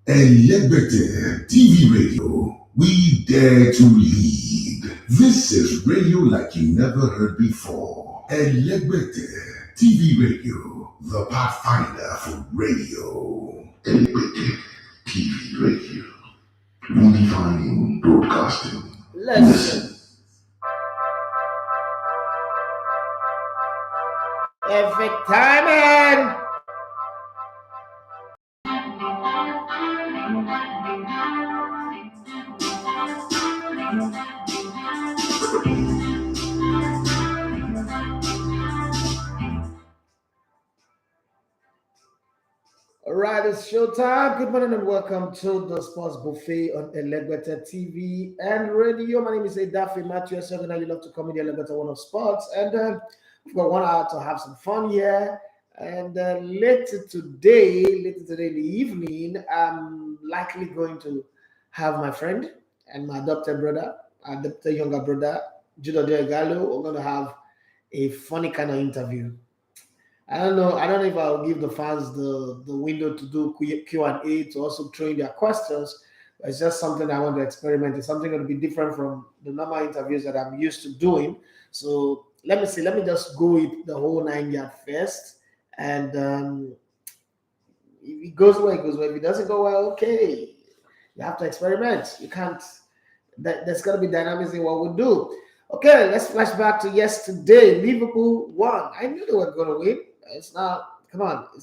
Elevated TV Radio. We dare to lead. This is radio like you never heard before. Elevated TV Radio. The pathfinder for radio. Elevated TV Radio. Redefining broadcasting. Listen. Perfect timing. All right, it's showtime. Good morning and welcome to the Sports Buffet on Elevator TV and Radio. My name is Edafe Matthew. I you love to come in the Elevator One of Sports, and we've got 1 hour to have some fun here. And later today in the evening, I'm likely going to have my friend and my adopted younger brother, Judo Gallo. We're going to have a funny kind of interview. I don't know if I'll give the fans the window to do Q&A to also throw in their questions. It's just something I want to experiment. It's something that will be different from the normal interviews that I'm used to doing. So let me see. Let me just go with the whole 9 yard first. And if it goes well, it goes well. If it doesn't go well, okay. You have to experiment. You can't. There's got to be dynamics in what we do. Okay, let's flash back to yesterday. Liverpool won. I knew they were going to win. It's not rocket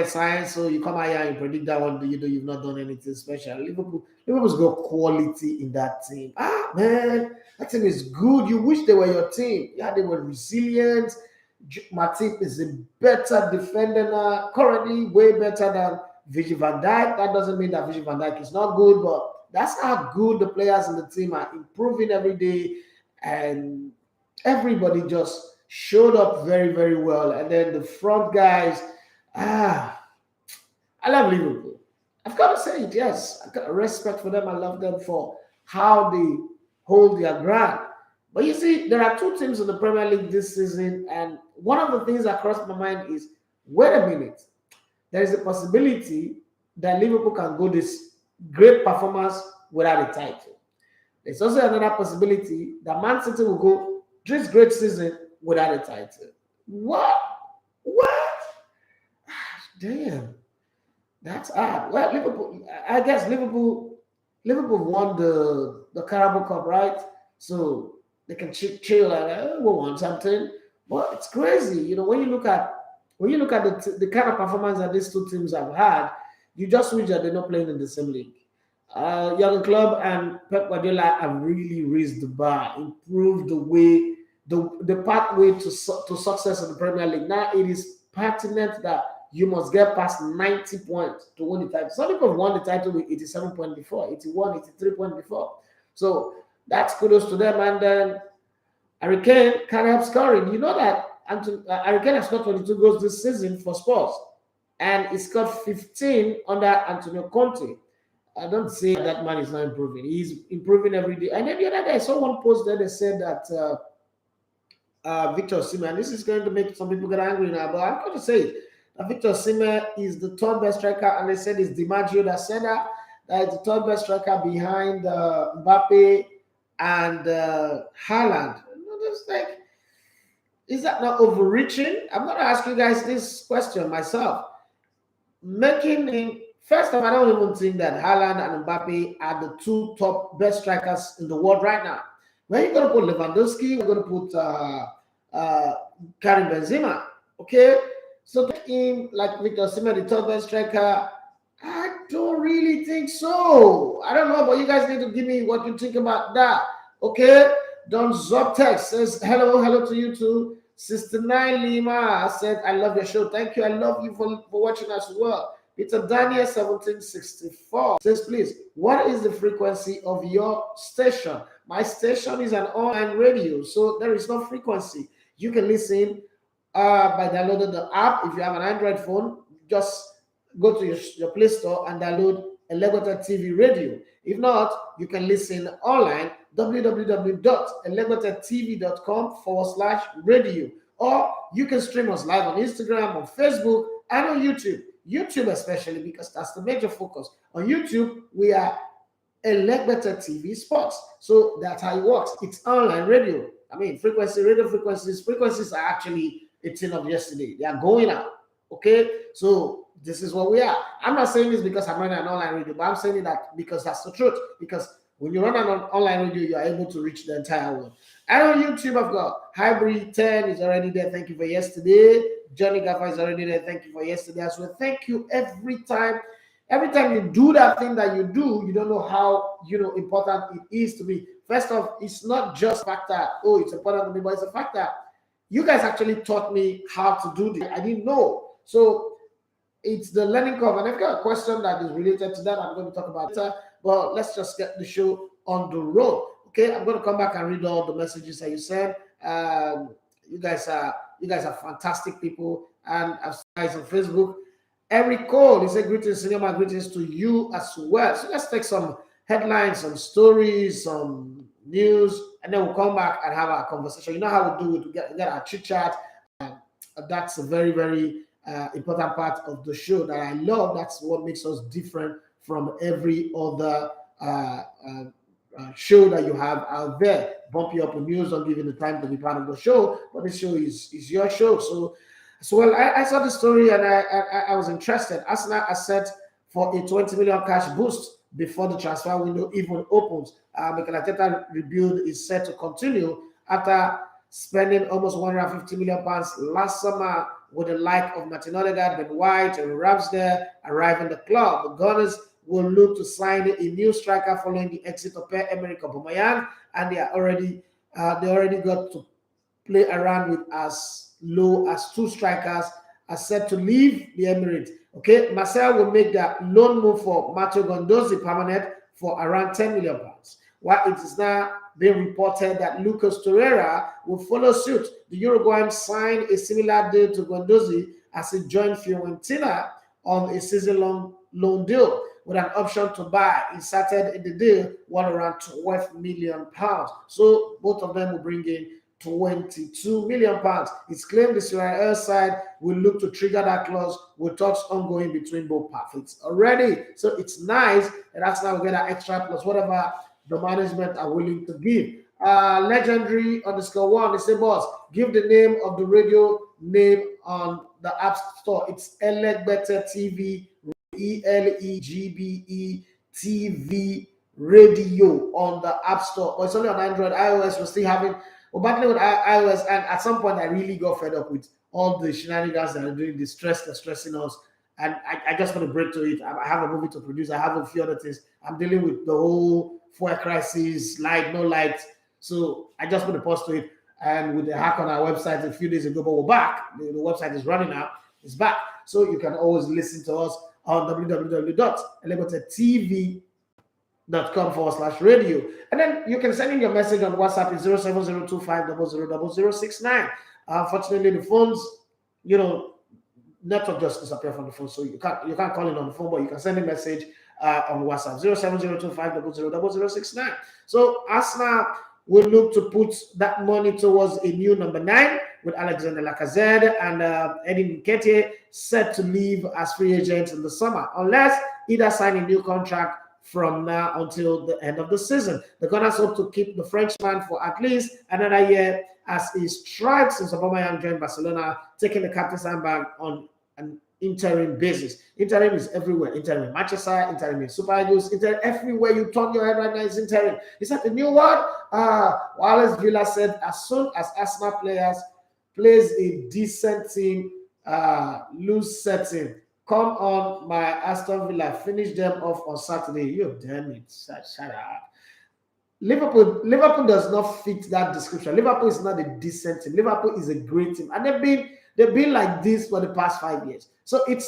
science. So you come out here and predict that one. You've not done anything special. Liverpool's got quality in that team. Man, that team is good. You wish they were your team. Yeah, they were resilient. Matip is a better defender now. Currently, way better than Virgil van Dijk. That doesn't mean that Virgil van Dijk is not good, but that's how good the players in the team are improving every day, and everybody just showed up very, very well. And then the front guys, I love Liverpool. I've got to say it, yes. I've got respect for them. I love them for how they hold their ground. But you see, there are two teams in the Premier League this season, and one of the things that crossed my mind is, wait a minute, there is a possibility that Liverpool can go this great performance without a title. There's also another possibility that Man City will go this great season without a title. What? Damn. That's hard. Well, Liverpool, I guess Liverpool won the Carabao Cup, right? So they can chill and we want something. But it's crazy. When you look at the kind of performance that these two teams have had, you just wish that they're not playing in the same league. Jurgen Klopp and Pep Guardiola have really raised the bar, improved the pathway to success in the Premier League. Now it is pertinent that you must get past 90 points to win the title. Some people have won the title with 87 points before, 81, 83 points before. So that's kudos to them. And then Harry Kane can help scoring. You know that Harry Kane has scored 22 goals this season for Spurs, and he scored 15 under Antonio Conte. I don't say that man is not improving. He's improving every day. And then the other day, I saw one post there that said that Victor Osimhen, this is going to make some people get angry now, but I'm going to say it. Victor Osimhen is the third best striker, and they said it's DiMaggio that said that is the third best striker behind Mbappe and Haaland. Is that not overreaching? I'm going to ask you guys this question myself. First of all, I don't even think that Haaland and Mbappe are the two top best strikers in the world right now. Where are you going to put Lewandowski? We're going to put Karim Benzema. Okay? So him like Victor Osimhen, the third best striker, I don't really think so. I don't know, but you guys need to give me what you think about that. Okay? Don Zoptex says, hello to you too. 69 Lima said, I love your show. Thank you. I love you for watching us as well. Peter Daniel 1764 says, please, what is the frequency of your station? My station is an online radio, so there is no frequency. You can listen by downloading the app. If you have an Android phone, just go to your Play Store and download Elevator TV Radio. If not, you can listen online, www.elevatortv.com/radio. Or you can stream us live on Instagram, on Facebook, and on YouTube. YouTube especially, because that's the major focus. On YouTube, we are Elecbetter TV Sports. So that's how it works. It's online radio. I mean, radio frequencies are actually a thing of yesterday. They are going out. Okay, so this is what we are. I'm not saying this because I'm running an online radio, but I'm saying that because that's the truth. Because when you run an online radio, you are able to reach the entire world. And on YouTube, I've got Hybrid 10 is already there. Thank you for yesterday. Johnny Gaffa is already there. Thank you for yesterday as well. Thank you every time. Every time you do that thing that you do, you don't know how important it is to me. First off, it's not just a factor. Oh, it's important to me, but it's a factor. You guys actually taught me how to do this. I didn't know. So it's the learning curve. And I've got a question that is related to that. I'm going to talk about it. But let's just get the show on the road. Okay, I'm going to come back and read all the messages that you sent. You guys are fantastic people. And as guys on Facebook, Eric Cole, he said greetings, senior man, greetings to you as well. So let's take some headlines, some stories, some news, and then we'll come back and have our conversation. You know how we do it, we get our chit chat. That's a very, very important part of the show that I love. That's what makes us different from every other show that you have out there. Bump you up with news, don't give you the time to be part of the show, but this show is your show. So well, I saw the story and I was interested. Arsenal are set for a 20 million cash boost before the transfer window even opens. Mikel Arteta rebuild is set to continue after spending almost 150 million pounds last summer with the like of Martin Odegaard, Ben White, and Ramsdale arriving the club. The Gunners will look to sign a new striker following the exit of Pierre-Emerick Aubameyang, and they already got to play around with as low as 2 strikers are set to leave the Emirates. Okay, Marseille will make that loan move for Matteo Guendouzi permanent for around 10 million pounds. While it is now being reported that Lucas Torreira will follow suit, the Uruguayan signed a similar deal to Guendouzi as he joined Fiorentina on a season-long loan deal with an option to buy. Inserted in the deal worth around 12 million pounds. So both of them will bring in 22 million pounds. It's claimed the Sierra side will look to trigger that clause with talks ongoing between both parties already. So it's nice that Arsenal will get that extra plus whatever the management are willing to give. Legendary _1, they say, boss, give the name of the radio name on the App Store. It's Elegbetter TV, ELEGBE TV radio on the App Store. But it's only on Android. iOS, we're still having. We're battling with iOS, and at some point, I really got fed up with all the shenanigans that are doing, they're stressing us. And I just want to break to it. I have a movie to produce. I have a few other things. I'm dealing with the whole fuel crisis, light, no light. So I just want to pause to it. And with the hack on our website a few days ago, but we're back. The website is running now. It's back. So you can always listen to us on www.elegotetv.com/radio. And then you can send in your message on WhatsApp in 07025000069. Unfortunately, the phones, network just disappear from the phone, so you can't call in on the phone, but you can send a message on WhatsApp 07025000069. So Arsenal will look to put that money towards a new number 9 with Alexander Lacazette and Eddie Nketiah set to leave as free agents in the summer, unless either sign a new contract from now until the end of the season. The Gunners hope to keep the Frenchman for at least another year as he strikes since Aubameyang joined Barcelona, taking the captain's handbag on an interim basis. Interim is everywhere. Interim in Manchester, interim in Super Eagles, interim everywhere you turn your head right now is interim. Is that the new word? Wallace Villa said as soon as Arsenal plays a decent team, loose setting, come on, my Aston Villa, finish them off on Saturday. You damn it. Shut up. Liverpool does not fit that description. Liverpool is not a decent team. Liverpool is a great team. And they've been like this for the past 5 years. So if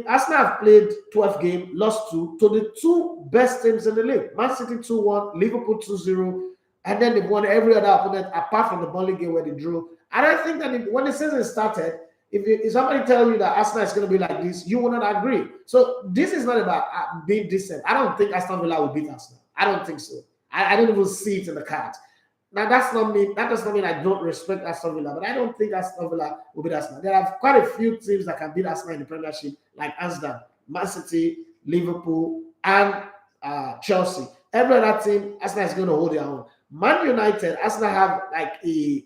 Arsenal have played 12 games, lost 2 to the 2 best teams in the league. Man City 2-1, Liverpool 2-0, and then they've won every other opponent apart from the Burnley game where they drew. And I think that when the season started, if somebody tells you that Arsenal is going to be like this, you will not agree. So this is not about being decent. I don't think Aston Villa will beat Arsenal. I don't think so. I don't even see it in the cards. Now that's not me. That does not mean I don't respect Aston Villa, but I don't think Aston Villa will beat Arsenal. There are quite a few teams that can beat Arsenal in the Premiership, like Aston, Man City, Liverpool, and Chelsea. Every other team, Arsenal is going to hold their own. Man United, Arsenal have like a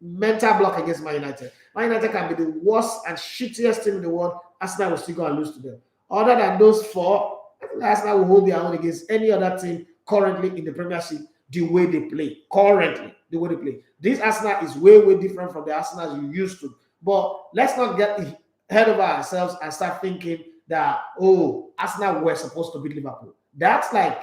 mental block against Man United. Man United can be the worst and shittiest team in the world. Arsenal will still go and lose to them. Other than those four, Arsenal will hold their own against any other team currently in the Premiership the way they play. Currently, the way they play. This Arsenal is way, way different from the Arsenal you used to. But let's not get ahead of ourselves and start thinking that, oh, Arsenal were supposed to beat Liverpool. That's like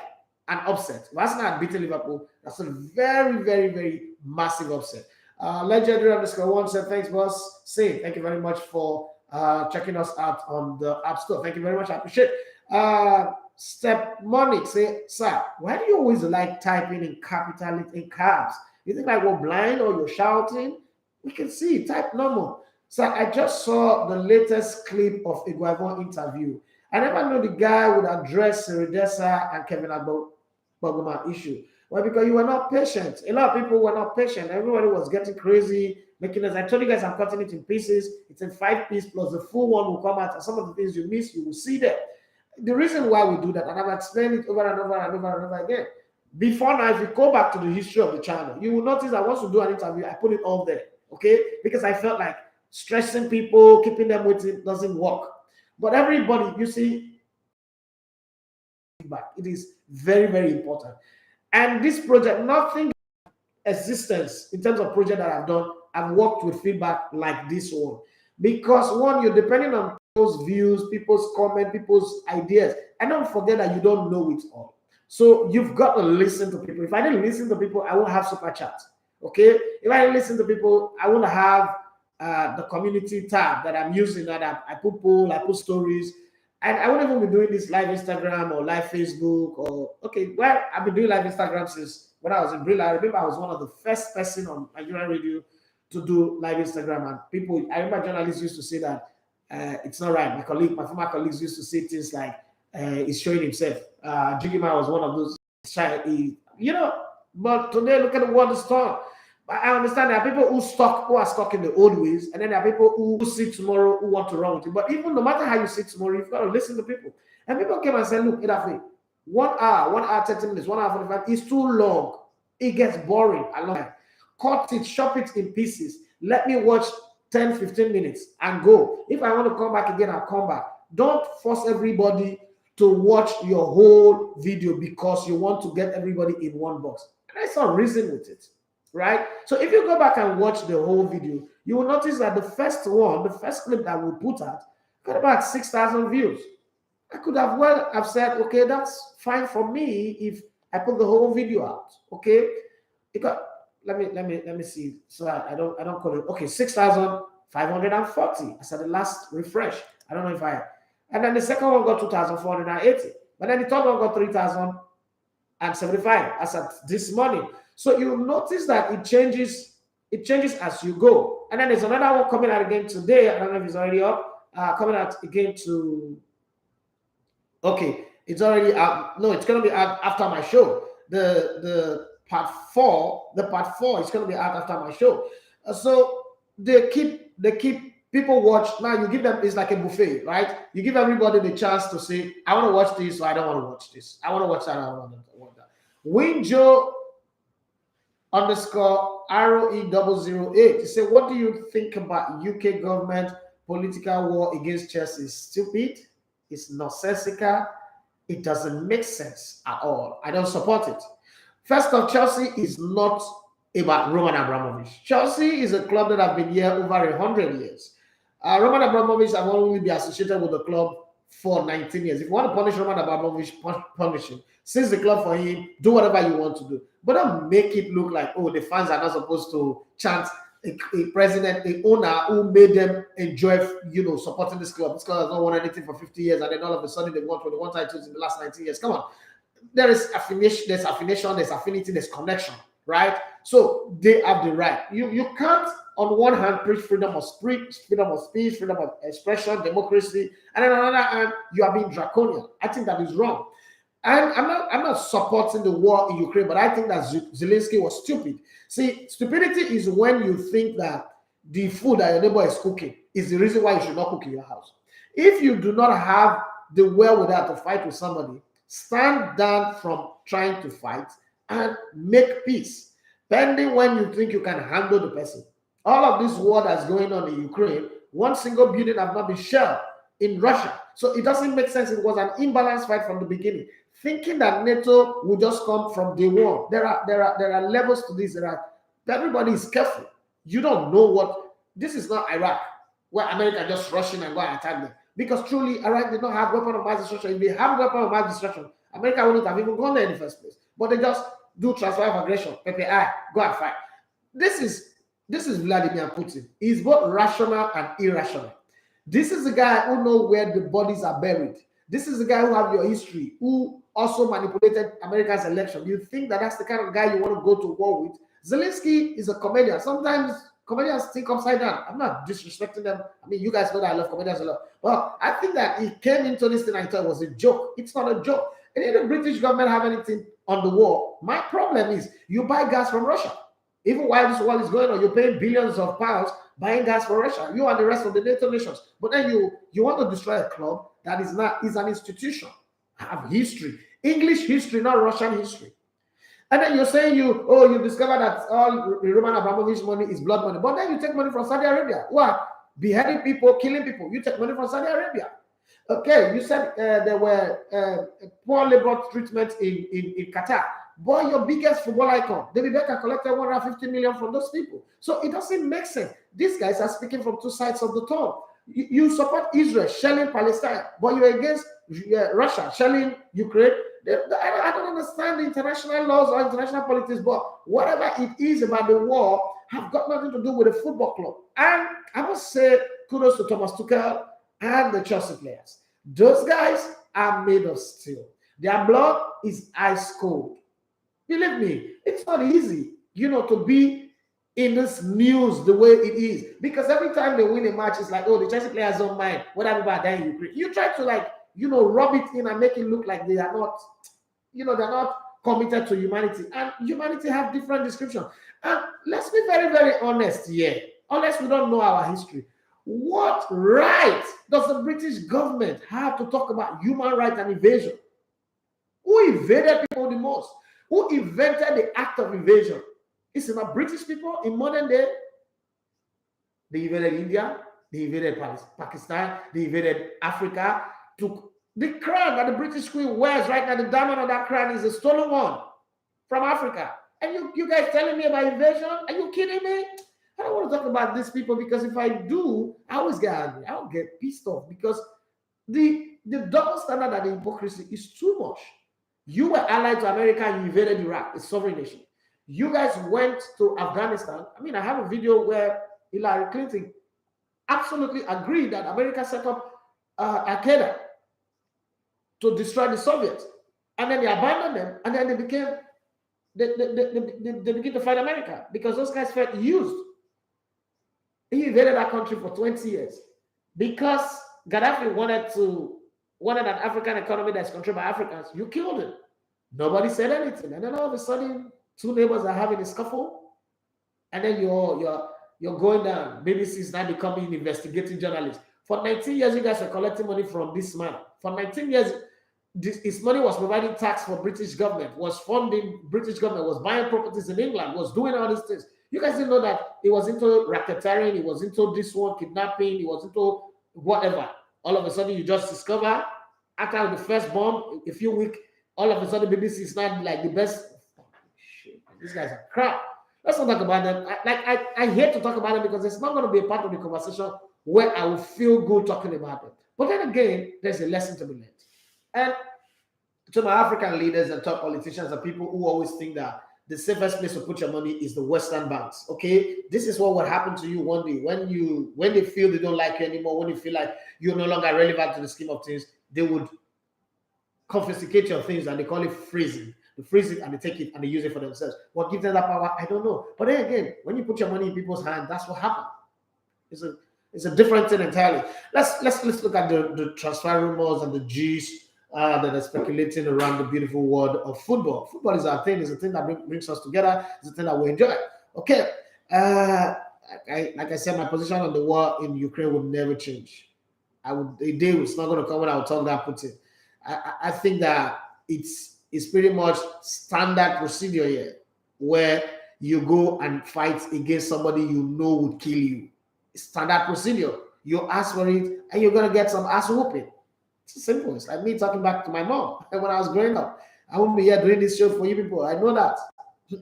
an upset. If Arsenal had beaten Liverpool, that's a very, very, very massive upset. Legendary underscore one said, thanks, boss. Say, thank you very much for checking us out on the App Store. Thank you very much. I appreciate it. Step Money say, sir, why do you always like typing in capital in caps? You think like we're blind or you're shouting? We can see, type normal. So I just saw the latest clip of Iguavon interview. I never knew the guy would address Seredessa and Kevin Bogoma issue. Well, because you were not patient. A lot of people were not patient. Everybody was getting crazy, making us. I told you guys I'm cutting it in pieces. It's in 5 pieces plus the full one will come out. And some of the things you miss, you will see them. The reason why we do that, and I've explained it over and over and over and over again. Before now, if you go back to the history of the channel, you will notice that once we do an interview, I put it all there, okay? Because I felt like stressing people, keeping them waiting doesn't work. But everybody, you see, feedback. It is very, very important. And this project, nothing existence in terms of project that I've done, I've worked with feedback like this one. Because one, you're depending on people's views, people's comments, people's ideas. And don't forget that you don't know it all. So you've got to listen to people. If I didn't listen to people, I won't have super chat. Okay? If I didn't listen to people, I won't have the community tab that I'm using, that I put poll, I put stories. And I won't even be doing this live Instagram or live Facebook or, okay, well, I've been doing live Instagram since when I was in Bild. I remember I was one of the first person on Nigerian radio to do live Instagram. And people, I remember journalists used to say that it's not right. My former colleagues used to say things like, he's showing himself. Jigima was one of those, but today look at the world is torn. I understand there are people who are stuck in the old ways, and then there are people who see tomorrow who want to run with it. But even no matter how you see tomorrow, you've got to listen to people. And people came and said, look, Idafe, 1 hour, 30 minutes, 1 hour 45 is too long. It gets boring a lot. Cut it, chop it in pieces. Let me watch 10, 15 minutes and go. If I want to come back again, I'll come back. Don't force everybody to watch your whole video because you want to get everybody in one box. And I saw reason with it. Right? So if you go back and watch the whole video, you will notice that the first clip that we put out, got about 6,000 views. I could have said, okay, that's fine for me if I put the whole video out. Okay, it got, let me see. So I don't call it. Okay, 6,540. I said the last refresh. I don't know if and then the second one got 2,480. But then the third one got 3,075. I said this morning. So you notice that it changes as you go. And then there's another one coming out again today. I don't know if it's already up. Coming out again it's already out. No, it's gonna be out after my show. The part 4 is gonna be out after my show. So they keep people watch. Now you give them, it's like a buffet, right? You give everybody the chance to say, I want to watch this, or I don't want to watch this. I want to watch that, I don't want that. Winjo underscore ROE008. He said, what do you think about UK government political war against Chelsea? It's stupid, it's nonsensical, it doesn't make sense at all. I don't support it. First off, Chelsea is not about Roman Abramovich. Chelsea is a club that have been here over 100 years. Roman Abramovich have only been associated with the club for 19 years. If you want to punish Roman Abramovich, punish him. Seize the club for him, do whatever you want to do. But don't make it look like, oh, the fans are not supposed to chant a president, a owner who made them enjoy, supporting this club. This club has not won anything for 50 years, and then all of a sudden they won 21 titles in the last 19 years. Come on. There is affiliation, there's affinity, there's connection, right? So they have the right. You can't, on one hand, preach freedom of speech, freedom of expression, democracy, and on the other hand, you are being draconian. I think that is wrong. And I'm not supporting the war in Ukraine, but I think that Zelensky was stupid. See, stupidity is when you think that the food that your neighbor is cooking is the reason why you should not cook in your house. If you do not have the wherewithal to fight with somebody, stand down from trying to fight and make peace. Pending when you think you can handle the person. All of this war that's going on in Ukraine, one single building has not been shelled in Russia. So it doesn't make sense. It was an imbalanced fight from the beginning. Thinking that NATO will just come from day one. There are levels to this. Everybody is careful. You don't know what. This is not Iraq, where America just rush in and go and attack them. Because truly, Iraq did not have weapon of mass destruction. If they have weapon of mass destruction, America wouldn't have even gone there in the first place. But they just do transfer of aggression, PPI, go and fight. This is Vladimir Putin. He's both rational and irrational. This is the guy who knows where the bodies are buried. This is the guy who have your history, who also manipulated America's election. You think that that's the kind of guy you want to go to war with? Zelensky is a comedian. Sometimes comedians think upside down. I'm not disrespecting them. I mean, you guys know that I love comedians a lot. But I think that he came into this thing and thought it was a joke. It's not a joke. And if the British government have anything on the war, my problem is you buy gas from Russia. Even while this war is going on, you're paying billions of pounds buying gas for Russia. You and the rest of the NATO nations. But then you want to destroy a club that is an institution, have history, English history, not Russian history. And then you're saying you discover that all Roman Abramovich money is blood money. But then you take money from Saudi Arabia. What? Beheading people, killing people. You take money from Saudi Arabia. Okay, you said there were poor labor treatment in Qatar. Boy, your biggest football icon, David Beckham, collected 150 million from those people. So it doesn't make sense. These guys are speaking from two sides of the tongue. You support Israel shelling Palestine, but you're against Russia shelling Ukraine. I don't understand the international laws or international politics, but whatever it is about the war have got nothing to do with a football club. And I must say kudos to Thomas Tuchel and the Chelsea players. Those guys are made of steel. Their blood is ice cold. Believe me, it's not easy, to be in this news the way it is. Because every time they win a match, it's like, oh, the Chelsea players don't mind whatever about that in Ukraine. You try to rub it in and make it look like they are not, they're not committed to humanity. And humanity have different descriptions. And let's be very, very honest here. Unless we don't know our history. What right does the British government have to talk about human rights and invasion? Who invaded people the most? Who invented the act of invasion? It's not British people in modern day. They invaded India, they invaded Pakistan, they invaded Africa. The crown that the British Queen wears right now, the diamond on that crown is a stolen one from Africa. And you guys telling me about invasion? Are you kidding me? I don't want to talk about these people because if I do, I always get angry. I'll get pissed off because the double standard and the hypocrisy is too much. You were allied to America and you invaded Iraq, a sovereign nation. You guys went to Afghanistan. I mean, I have a video where Hillary Clinton absolutely agreed that America set up Al-Qaeda to destroy the Soviets. And then they abandoned them, and then they began to fight America because those guys felt used. He invaded that country for 20 years because Gaddafi wanted an African economy that's controlled by Africans. You killed him. Nobody said anything. And then all of a sudden, two neighbors are having a scuffle. And then you're going down. BBC is now becoming an investigative journalist. For 19 years, you guys are collecting money from this man. For 19 years, his money was providing tax for British government, was funding British government, was buying properties in England, was doing all these things. You guys didn't know that he was into racketeering, he was into this one, kidnapping, he was into whatever. All of a sudden, you just discover, after the first bomb, a few weeks, all of a sudden, BBC is not like the best. Shit, these guys are crap. Let's not talk about them. I hate to talk about them because it's not going to be a part of the conversation where I will feel good talking about them. But then again, there's a lesson to be learned. And to my African leaders and top politicians and people who always think that the safest place to put your money is the Western banks. Okay, this is what would happen to you one day when they feel they don't like you anymore, when you feel like you're no longer relevant to the scheme of things, they would confiscate your things and they call it freezing. They freeze it and they take it and they use it for themselves. What gives them that power? I don't know. But then again, when you put your money in people's hands, that's what happens. It's a different thing entirely. Let's look at the transfer rumors and the G's that are speculating around the beautiful world of football. Football is our thing. It's a thing that brings us together. It's a thing that we enjoy. Okay. Like I said, my position on the war in Ukraine would never change. A day was not going to come when I would talk that Putin. I think that it's pretty much standard procedure here, where you go and fight against somebody you know would kill you. It's standard procedure. You ask for it, and you're gonna get some ass whooping. It's simple. It's like me talking back to my mom when I was growing up. I won't be here doing this show for you people. I know that.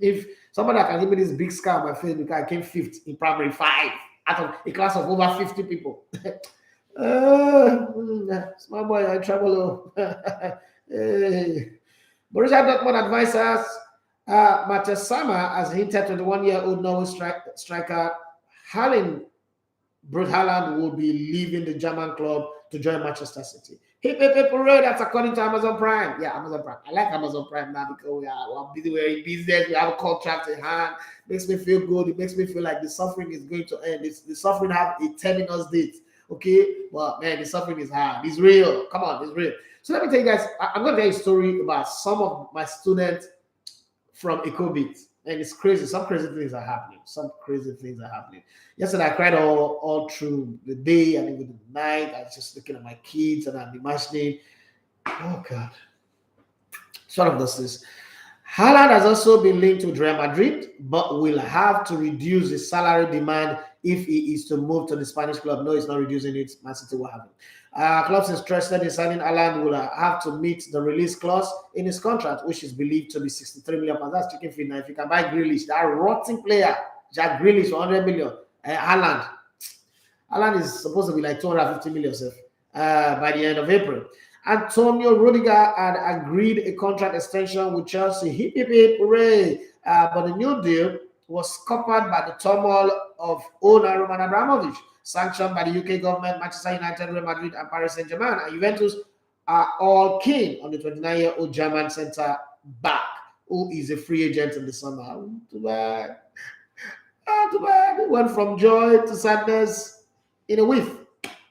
If somebody can give me this big scar on my face because I came fifth in primary 5 out of a class of over 50 people. Small boy, I trouble. Hey. Borussia Dortmund advisors Matesama has hinted 21-year-old Norway striker Haaland will be leaving the German club to join Manchester City. Hip, hip, hip, hooray, that's according to Amazon Prime. Yeah, Amazon Prime. I like Amazon Prime now because we're busy, we're in business, we have a contract in hand. It makes me feel good. It makes me feel like the suffering is going to end. The suffering have a terminus date. Okay? But man, the suffering is hard. It's real. Come on, it's real. So let me tell you guys, I'm going to tell you a story about some of my students from EcoBit. And it's crazy. Some crazy things are happening. Yesterday, I cried all through the day and even the night. I was just looking at my kids and I'm imagining, oh God. It's one of those things. Haaland has also been linked to Real Madrid, but will have to reduce his salary demand if he is to move to the Spanish club. No, he's not reducing it. Man City will have it. Clubs interested in signing Haaland will have to meet the release clause in his contract, which is believed to be 63 million pounds. That's chicken feed. Now, if you can buy Grealish, that rotting player, Jack Grealish, for 100 million, Haaland is supposed to be like 250 million by the end of April. Antonio Rudiger had agreed a contract extension with Chelsea. Hip, hip, hip, hooray. But the new deal was scuppered by the turmoil of owner Roman Abramovich, sanctioned by the UK government. Manchester United, Real Madrid, and Paris Saint-Germain and Juventus are all keen on the 29-year-old German centre back, who is a free agent in the summer. Too bad. Too bad. It went from joy to sadness in a whiff.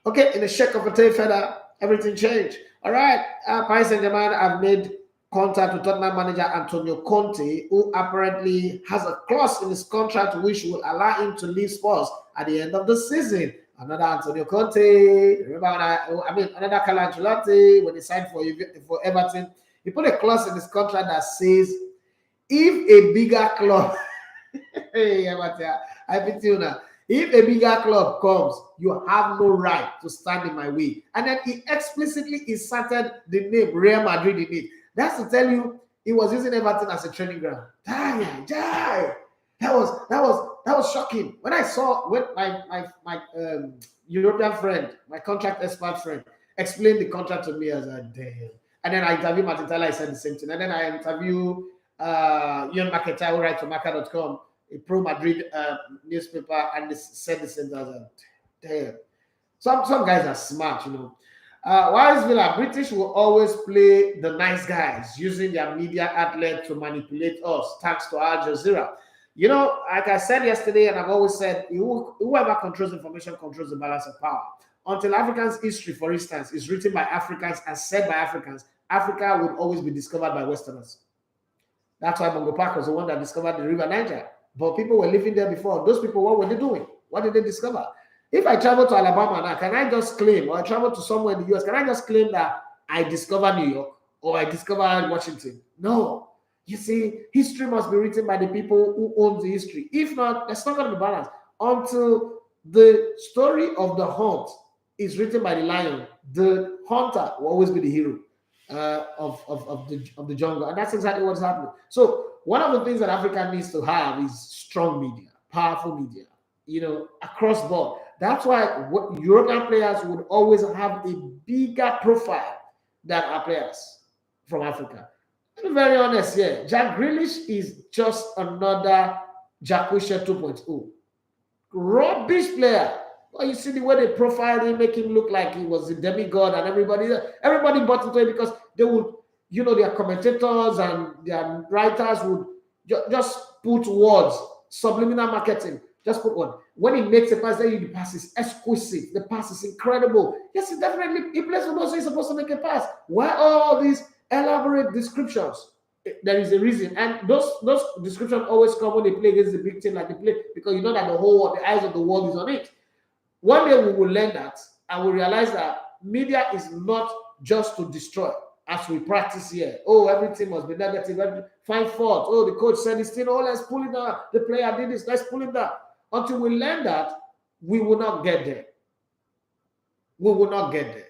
Okay, in a shake of a tail feather, everything changed. All right, Paris Saint-Germain have made contact with Tottenham manager Antonio Conte, who apparently has a clause in his contract which will allow him to leave Spurs at the end of the season. Another Antonio Conte, another Calciomercato, when he signed for Everton, he put a clause in his contract that says, if a bigger club, hey, I pity you now. If a bigger club comes, you have no right to stand in my way. And then he explicitly inserted the name Real Madrid in it. That's to tell you, he was using Everton as a training ground. That was shocking. When I saw my European friend, my contract expert friend, explained the contract to me, I was like, damn. And then I interviewed Martin Tyler, I said the same thing. And then I interviewed Ian Marqueta, who writes for Marca.com, a pro Madrid newspaper, and they said the same thing. I was like, damn. Some guys are smart, you know. Why is Villa? British will always play the nice guys, using their media outlet to manipulate us, thanks to Al Jazeera. You know, like I said yesterday, and I've always said, whoever controls information controls the balance of power. Until Africans' history, for instance, is written by Africans and said by Africans, Africa would always be discovered by Westerners. That's why Bongo Park was the one that discovered the River Niger. But people were living there before. Those people, what were they doing? What did they discover? If I travel to Alabama now, can I just claim, or I travel to somewhere in the US, can I just claim that I discovered New York or I discovered Washington? No. You see, history must be written by the people who own the history. If not, there's not going to be balance. Until the story of the hunt is written by the lion, the hunter will always be the hero of the jungle. And that's exactly what's happening. So one of the things that Africa needs to have is strong media, powerful media, you know, across board. That's why European players would always have a bigger profile than our players from Africa. To be very honest here, Jack Grealish is just another Jack Wilshere 2.0. Rubbish player. Well, you see the way they profiled him, make him look like he was a demigod, and everybody bought into it because they would, you know, their commentators and their writers would just put words, subliminal marketing, Just put one. When he makes a pass, then the pass is exquisite. The pass is incredible. Yes, he definitely he plays football, so he's supposed to make a pass. Why all these elaborate descriptions? There is a reason, and those descriptions always come when they play against the big team like they play, because you know that the whole world, the eyes of the world is on it. One day we will learn that, and we realize that media is not just to destroy, as we practice here. Oh, everything must be negative. Find fault. Oh, the coach said this thing. Oh, let's pull it down. The player did this. Let's pull it down. Until we learn that, we will not get there. We will not get there.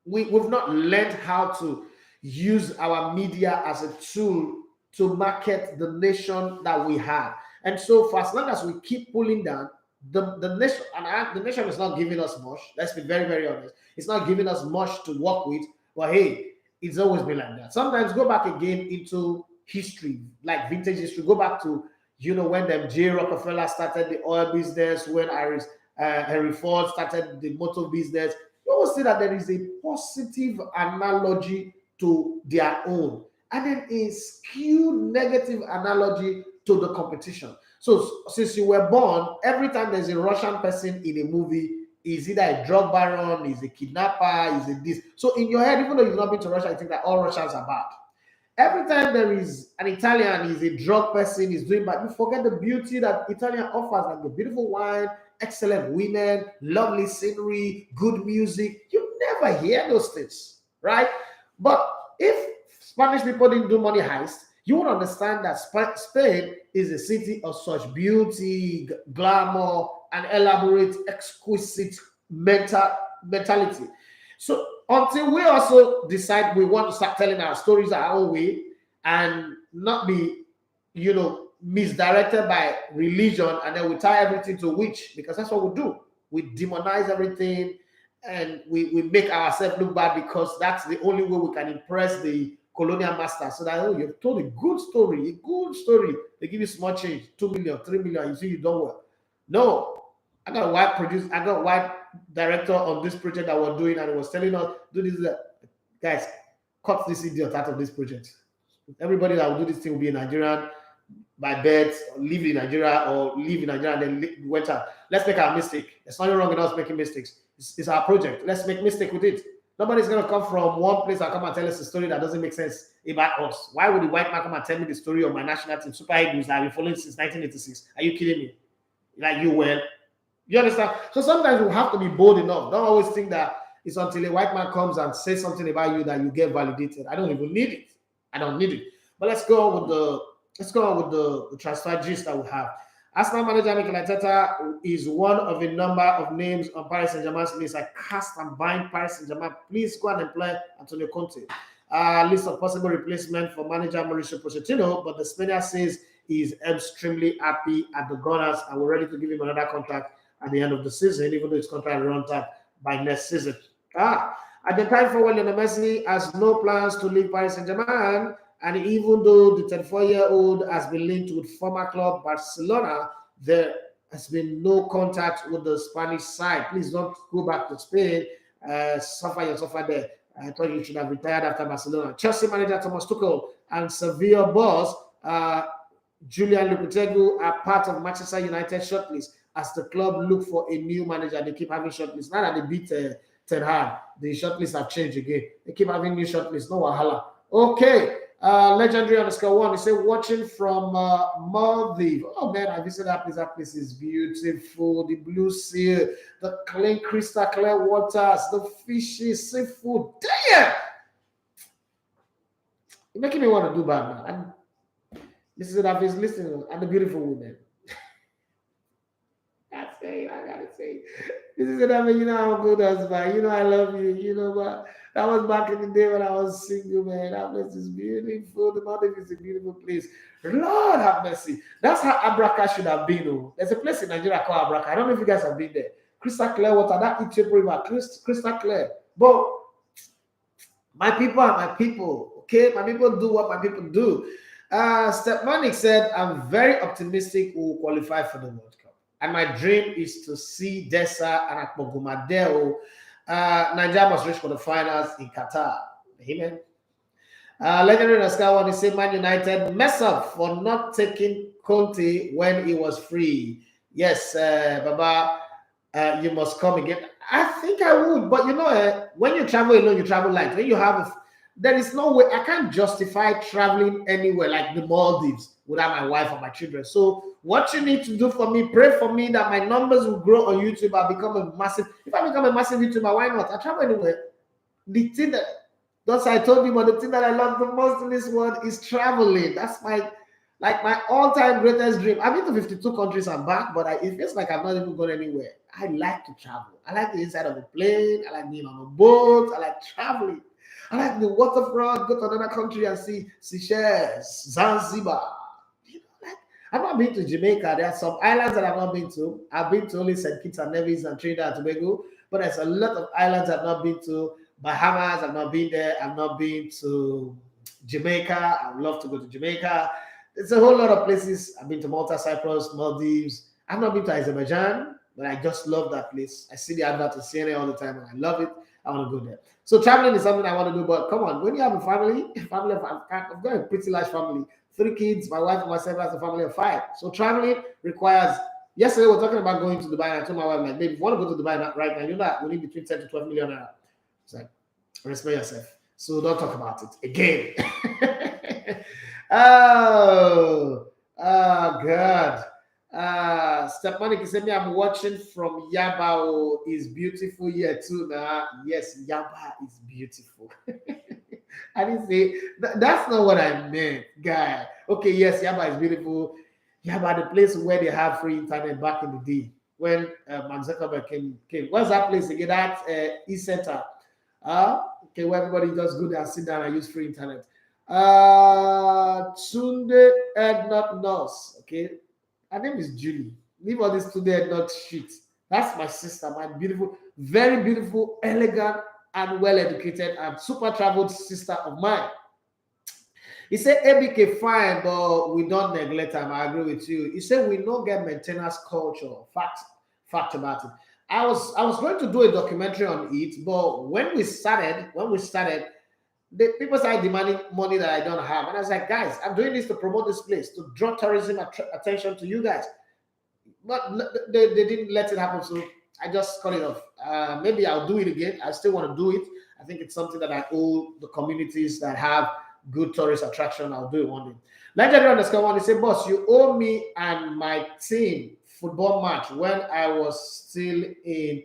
We've not learned how to use our media as a tool to market the nation that we have. And so for as long as we keep pulling down, the nation, and the nation is not giving us much. Let's be very, very honest. It's not giving us much to work with. But hey, it's always been like that. Sometimes go back again into history, like vintage history. Go back to, when them J. Rockefeller started the oil business, when Henry Ford started the motor business. You always see that there is a positive analogy to their own, and then a skewed negative analogy to the competition. So since you were born, every time there's a Russian person in a movie, is either a drug baron, is a kidnapper, is a this. So in your head, even though you've not been to Russia, you think that all Russians are bad. Every time there is an Italian, is a drug person, is doing bad, you forget the beauty that Italian offers, like the beautiful wine, excellent women, lovely scenery, good music. You never hear those things, right? But if Spanish people didn't do money heist, you would understand that Spain is a city of such beauty, glamour, and elaborate, exquisite mentality. So until we also decide we want to start telling our stories our own way and not be, misdirected by religion, and then we tie everything to witch, because that's what we do. We demonize everything, and we make ourselves look bad, because that's the only way we can impress the colonial master. So that, you've told a good story, they give you small change, 2 million, 3 million, you see you done well. No, I got a white director on this project that we're doing, and he was telling us, do this, guys, cut this idiot out of this project. Everybody that will do this thing will be a Nigerian by birth, live in Nigeria, and then went out. Let's make our mistake. There's nothing wrong with us making mistakes. It's our project. Let's make mistake with it. Nobody's going to come from one place and come and tell us a story that doesn't make sense about us. Why would the white man come and tell me the story of my national team, Super Eagles, that I've been following since 1986? Are you kidding me? Like, you well? You understand? So sometimes we have to be bold enough. Don't always think that it's until a white man comes and says something about you that you get validated. I don't even need it. I don't need it. But let's go on with the transfer gist that we have. Arsenal manager Mikel Arteta is one of a number of names on Paris Saint-Germain's list. I cast and bind Paris Saint-Germain. Please go and employ Antonio Conte. List of possible replacement for manager Mauricio Pochettino, but the Spaniard says he's extremely happy at the Gunners and we're ready to give him another contract at the end of the season, even though his contract runs out by next season. At the time for Lionel Messi has no plans to leave Paris Saint-Germain, and even though the 34-year-old has been linked with former club Barcelona, there has been no contact with the Spanish side. Please don't go back to Spain. Suffer there. I thought you should have retired after Barcelona. Chelsea manager Thomas Tuchel and Sevilla boss Julian Lopetegui are part of Manchester United shortlist as the club look for a new manager. They keep having shortlists. Now that they beat Ten Hag, the shortlists have changed again. They keep having new shortlists. No wahala. Okay. Legendary _1. He said, watching from Maldives. Oh man, I visited that place. That place is beautiful. The blue sea, the clean, crystal clear waters, the fishy seafood. Damn! You're making me want to do bad, man. And this is that face listening, and the beautiful women. That's it. I gotta say. This is what I mean. You know how good I was, man. You know I love you. But that was back in the day when I was single, man. That place is beautiful. The Maldives is a beautiful place. Lord have mercy. That's how Abraca should have been. Oh. There's a place in Nigeria called Abraca. I don't know if you guys have been there. Crystal clear water. That Ethiopian river, crystal clear. But my people are my people. Okay, my people do what my people do. Stepmanic said, "I'm very optimistic we'll qualify for the World Cup, and my dream is to see Desa and Akpogumadeo. Nigeria must reach for the finals in Qatar." Amen. Legendary Naskawa, he said Man United mess up for not taking Conte when he was free. Yes, Baba, you must come again. I think I would, but when you travel alone, you travel light. When you have, there is no way I can't justify traveling anywhere like the Maldives without my wife or my children. So, what you need to do for me, pray for me that my numbers will grow on YouTube. I become a massive. If I become a massive YouTuber, why not? I travel anywhere. The thing that, that's I told you, but the thing that I love the most in this world is traveling. That's my all-time greatest dream. I've been to 52 countries and back, but it feels like I've not even gone anywhere. I like to travel. I like the inside of a plane. I like being on a boat. I like traveling. I like the waterfront, go to another country and see Seychelles, Zanzibar. Like, I've not been to Jamaica. There are some islands that I've not been to. I've been to only St. Kitts and Nevis and Trinidad and Tobago, but there's a lot of islands I've not been to. Bahamas, I've not been there. I've not been to Jamaica. I'd love to go to Jamaica. It's a whole lot of places. I've been to Malta, Cyprus, Maldives. I've not been to Azerbaijan, but I just love that place. I see the advert on CNN all the time, and I love it. I want to go there. So traveling is something I want to do. But come on, when you have a family, I've got a pretty large family, 3 kids, my wife and myself has a family of 5. So traveling requires. Yesterday we were talking about going to Dubai, and I told my wife, like, babe, if you want to go to Dubai right now, you know that we need between 10 to 12 million naira. It's like, respect yourself. So don't talk about it again. Oh, God. Stepanik said, me, I'm watching from Yaba. Oh, is beautiful here too now. Yes, Yaba is beautiful. I didn't say that's not what I meant, guy. Okay, yes, Yaba is beautiful. Yaba, the place where they have free internet back in the day when Mark Zuckerberg came. What's that place again? That e-center. Okay, where everybody just go there and sit down and use free internet. Tunde Ednut Nurse. Okay, her name is Julie. Leave all this Tunde Ednut shit. That's my sister, my beautiful, very beautiful, elegant, and well-educated and super traveled sister of mine. He said ABK fine, but we don't neglect him. I agree with you. He said we don't get maintenance culture. Fact about it. I was going to do a documentary on it, but when we started, the people started demanding money that I don't have. And I was like, guys, I'm doing this to promote this place, to draw tourism attention to you guys. But they didn't let it happen. So I just cut it off. Maybe I'll do it again. I still want to do it. I think it's something that I owe the communities that have good tourist attraction. I'll do it one day. Nigeria underscore one, they say, boss, you owe me and my team football match when I was still in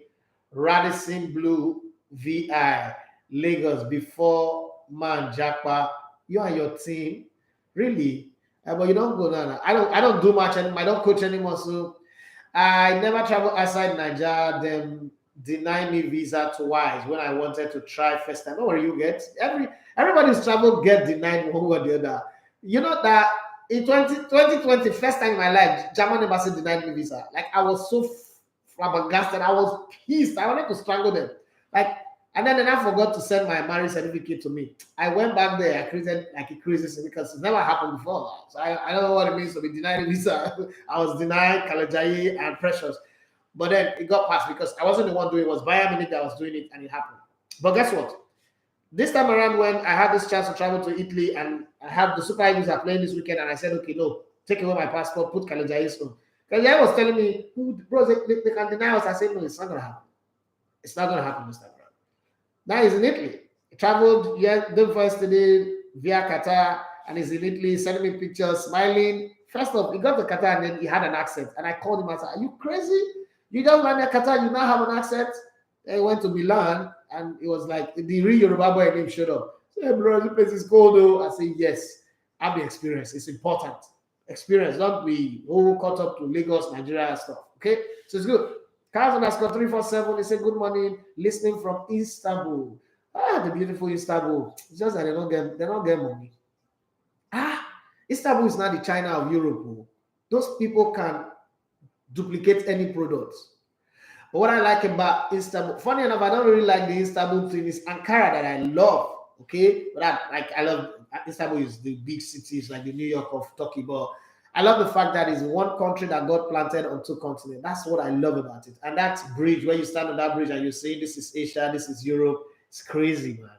Radisson Blue VI Lagos before man Japa. You and your team, really? But you don't go now. I don't do much anymore. I don't coach anymore. So I never travel outside Nigeria. Them deny me visa twice when I wanted to try first time. Don't worry, you get everybody's travel get denied one way or the other. You know that in 2020, first time in my life, German embassy denied me visa. Like I was so flabbergasted. I was pissed. I wanted to strangle them. Like, and then I forgot to send my marriage certificate to me. I went back there. I created like a crazy because it never happened before. So I don't know what it means to be denied a visa. I was denied Kalajayi and Precious. But then it got passed because I wasn't the one doing it. It was Bayern Munich that was doing it, and it happened. But guess what? This time around, when I had this chance to travel to Italy and I have the Super Eagles are playing this weekend, and I said, okay, no, take away my passport, put Kalajayi's on. Kalajayi was telling me, bro, they can deny us. I said, no, it's not going to happen. It's not going to happen this time around. Now he's in Italy. He traveled the first day via Qatar, and he's in Italy, sending me pictures, smiling. First off, he got to Qatar and then he had an accent. And I called him and said, are you crazy? You just landed Qatar, you now have an accent? Then he went to Milan, and it was like the real Yoruba boy name showed up. Hey, bro, this place is cold though. I said, yes, have the experience. It's important. Experience, don't be caught up to Lagos, Nigeria and stuff. Okay? So it's good. Carlson has got 347. They say good morning, listening from Istanbul. The beautiful Istanbul. It's just that they don't get money. Istanbul is not the China of Europe. Those people can duplicate any products. But what I like about Istanbul, funny enough, I don't really like the Istanbul thing. It's Ankara that I love. Okay, but I love Istanbul is the big city. It's like the New York of Turkey, but I love the fact that it's one country that got planted on 2 continents. That's what I love about it. And that bridge, where you stand on that bridge and you say, this is Asia, this is Europe. It's crazy, man.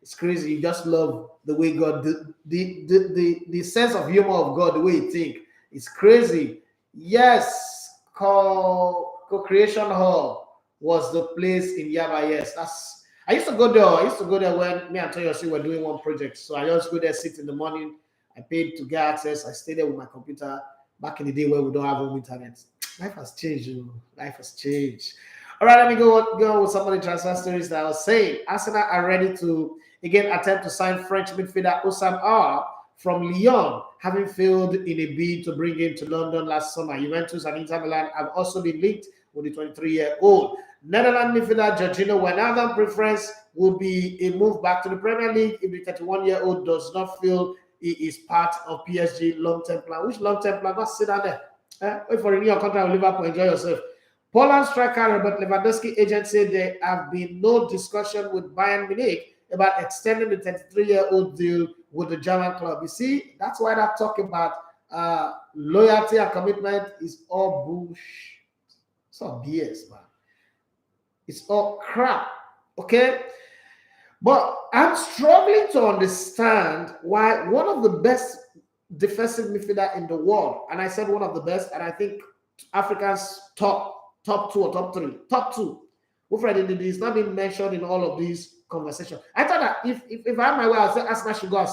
It's crazy. You just love the way God, the sense of humor of God, the way you think. It's crazy. Yes, Co-creation hall was the place in Yaba. Yes, I used to go there. I used to go there when me and Toyosi were doing one project. So I just go there, sit in the morning. I paid to get access. I stayed there with my computer back in the day where we don't have home internet. Life has changed. Life has changed. All right, let me go with some of the transfer stories that I was saying. Arsenal are ready to again attempt to sign French midfielder Osam R from Lyon, having failed in a bid to bring him to London last summer. Juventus and Inter Milan have also been linked with the 23-year-old. Netherlands midfielder Jorginho Wijnaldum preference will be a move back to the Premier League if the 31-year-old does not feel he is part of PSG long-term plan. Which long-term plan? Just sit down there. Wait for a new contract with Liverpool. Enjoy yourself. Poland striker Robert Lewandowski agent said there have been no discussion with Bayern Munich about extending the 33-year-old deal with the German club. You see, that's why that talk about loyalty and commitment is all bullshit. It's all BS, man. It's all crap, okay? But I'm struggling to understand why one of the best defensive midfielder in the world, and I said one of the best, and I think Africa's top two or top three, top two, Wilfred Ndidi is not being mentioned in all of these conversations. I thought that if I had my way, I'd say Arsenal should go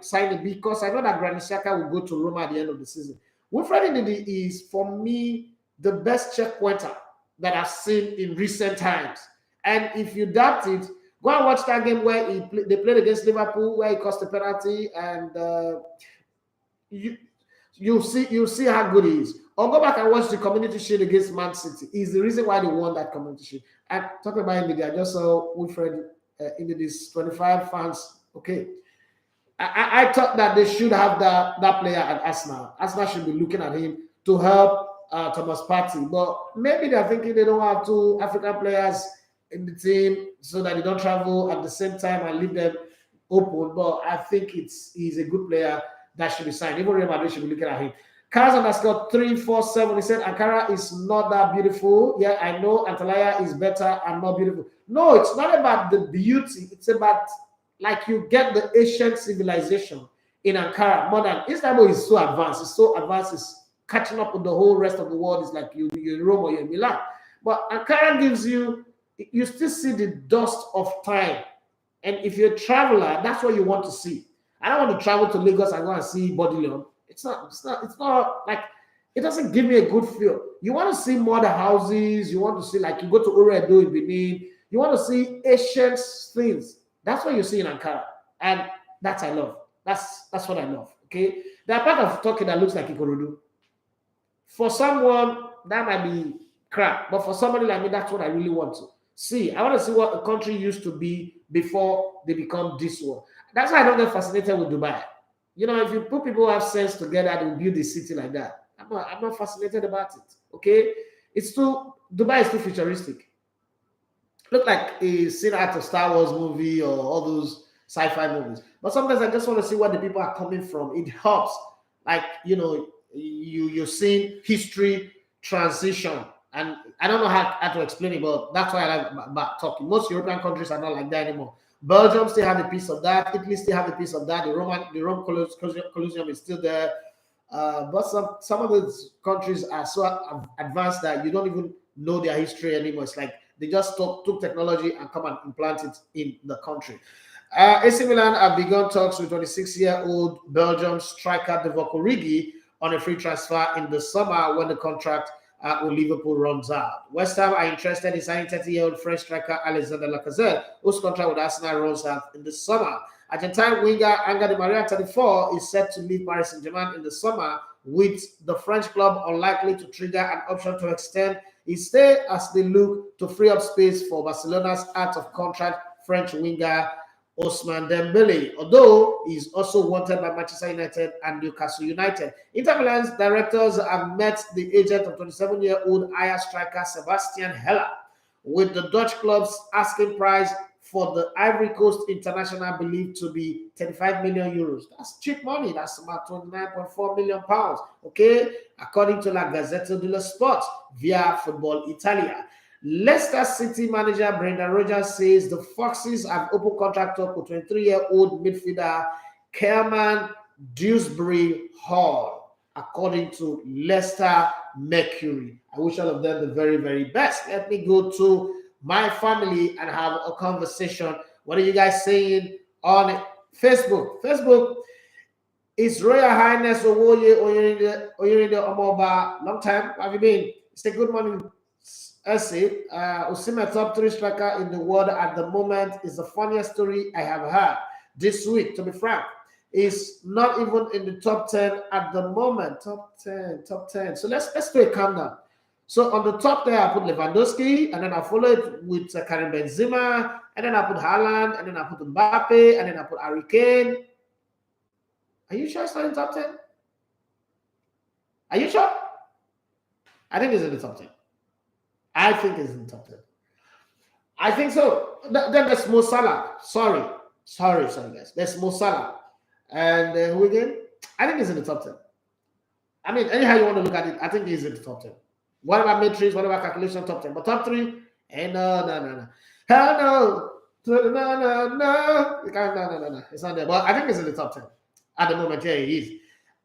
sign it because I know that Granit Xhaka will go to Roma at the end of the season. Wilfred Ndidi is, for me, the best checkpointer that I've seen in recent times. And if you doubt it, go and watch that game where they played against Liverpool, where he cost a penalty, and you'll see how good he is. Or go back and watch the Community Shield against Man City. He's the reason why they won that Community Shield. And talking about Ndidi, I just saw Wilfred Ndidi's 25 fans. Okay, I thought that they should have that player at Arsenal. Arsenal should be looking at him to help Thomas Partey, but maybe they're thinking they don't have two African players in the team so that they don't travel at the same time and leave them open. But I think he's a good player that should be signed. Even Real Madrid should be looking at him. Kaz_347, he said Ankara is not that beautiful. Yeah, I know Antalya is better and more beautiful. No, it's not about the beauty. It's about, like, you get the ancient civilization in Ankara. Modern Istanbul is so advanced. It's so advanced. It's catching up with the whole rest of the world. It's like you're in Rome or you're in Milan. But Ankara gives you still see the dust of time. And if you're a traveler, that's what you want to see. I don't want to travel to Lagos and go and see Bodleian. It's not like, it doesn't give me a good feel. You want to see modern houses. You want to see, like, you go to Oredo in Benin. You want to see ancient things. That's what you see in Ankara. And that's I love. That's what I love. Okay? There are part of Turkey that looks like Ikorodu. For someone, that might be crap. But for somebody like me, that's what I really want to see. I want to see what a country used to be before they become this one. That's why I don't get fascinated with Dubai. You know, if you put people who have sense together and build a city like that, I'm not fascinated about it. Okay? Dubai is too futuristic. Look like a scene out of Star Wars movie or all those sci-fi movies. But sometimes I just want to see where the people are coming from. It helps. Like, you know, you're seeing history transition. And I don't know how to explain it, but that's why I like about talking. Most European countries are not like that anymore. Belgium still have a piece of that. Italy still have a piece of that. The Rome Colosseum is still there. But some of those countries are so advanced that you don't even know their history anymore. It's like they just took technology and come and implant it in the country. AC Milan have begun talks with 26-year-old Belgium striker Divock Origi on a free transfer in the summer when the contract with Liverpool runs out. West Ham are interested in signing 30-year-old French striker Alexander Lacazette, whose contract with Arsenal runs out in the summer. Argentine winger Angel Di Maria, 34, is set to leave Paris Saint-Germain in the summer, with the French club unlikely to trigger an option to extend his stay as they look to free up space for Barcelona's out-of-contract French winger Ousmane Dembele, although he's also wanted by Manchester United and Newcastle United. Inter Milan's directors have met the agent of 27-year-old Ajax striker Sebastian Heller, with the Dutch club's asking price for the Ivory Coast international believed to be 35 million euros. That's cheap money. That's about 29.4 million pounds. Okay, according to La Gazzetta dello Sport via Football Italia. Leicester City manager Brendan Rodgers says the Foxes have open contract talk with 23-year-old midfielder Kerman Dewsbury Hall. according to Leicester Mercury. I wish all of them the very, very best. Let me go to my family and have a conversation. What are you guys saying on Facebook? Facebook is Royal Highness Owoye Oyerinde Omoba. Long time. How have you been? Say good morning, essay. Osimhen top 3 striker in the world at the moment is the funniest story I have heard this week, to be frank. Is not even in the top 10 at the moment. Top 10. So let's do a countdown. So on the top there, I put Lewandowski, and then I follow it with Karim Benzema, and then I put Haaland, and then I put Mbappe, and then I put Harry Kane. Are you sure it's not in the top 10? Are you sure? I think it's in the top 10. I think it's in the top 10. I think so. Then there's Mo Salah. Sorry guys. There's Mo Salah. And who again? I think it's in the top 10. I mean, anyhow you want to look at it, I think he's in the top 10. What about matrix? What about calculation? Top 10. But top 3? No. Hell no. No. It's not there. But I think it's in the top 10. At the moment, yeah, he is.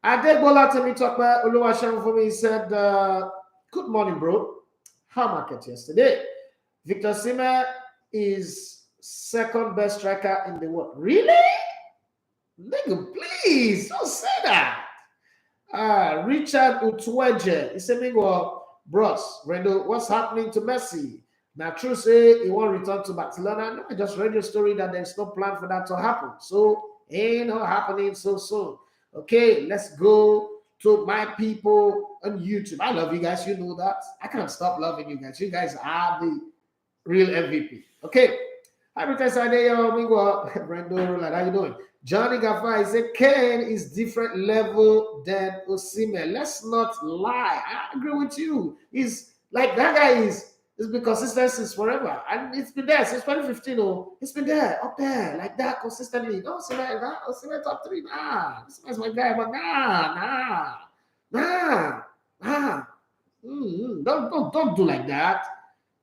I did Bola to me talk about Oluwaseun for me. He said, good morning, bro. How market yesterday? Victor Osimhen is second best striker in the world. Really? Nigga, please don't say that. Richard Utweje, he said, bros, Rendo, what's happening to Messi? Now, true say he won't return to Barcelona. No, I just read your story that there's no plan for that to happen. So, ain't no happening so soon. Okay, let's go to my people on YouTube. I love you guys. You know that. I can't stop loving you guys. You guys are the real MVP. Okay. Hi, Brendo, how you doing? Johnny Gafai said Kane is different level than Osimhen. Let's not lie. I agree with you. He's like that guy is because consistency is forever. And it's been there since 2015. Oh, it's been there, up there, like that consistently. No, Osimhen top 3. Nah. Osimhen's my guy, but nah. Don't do like that.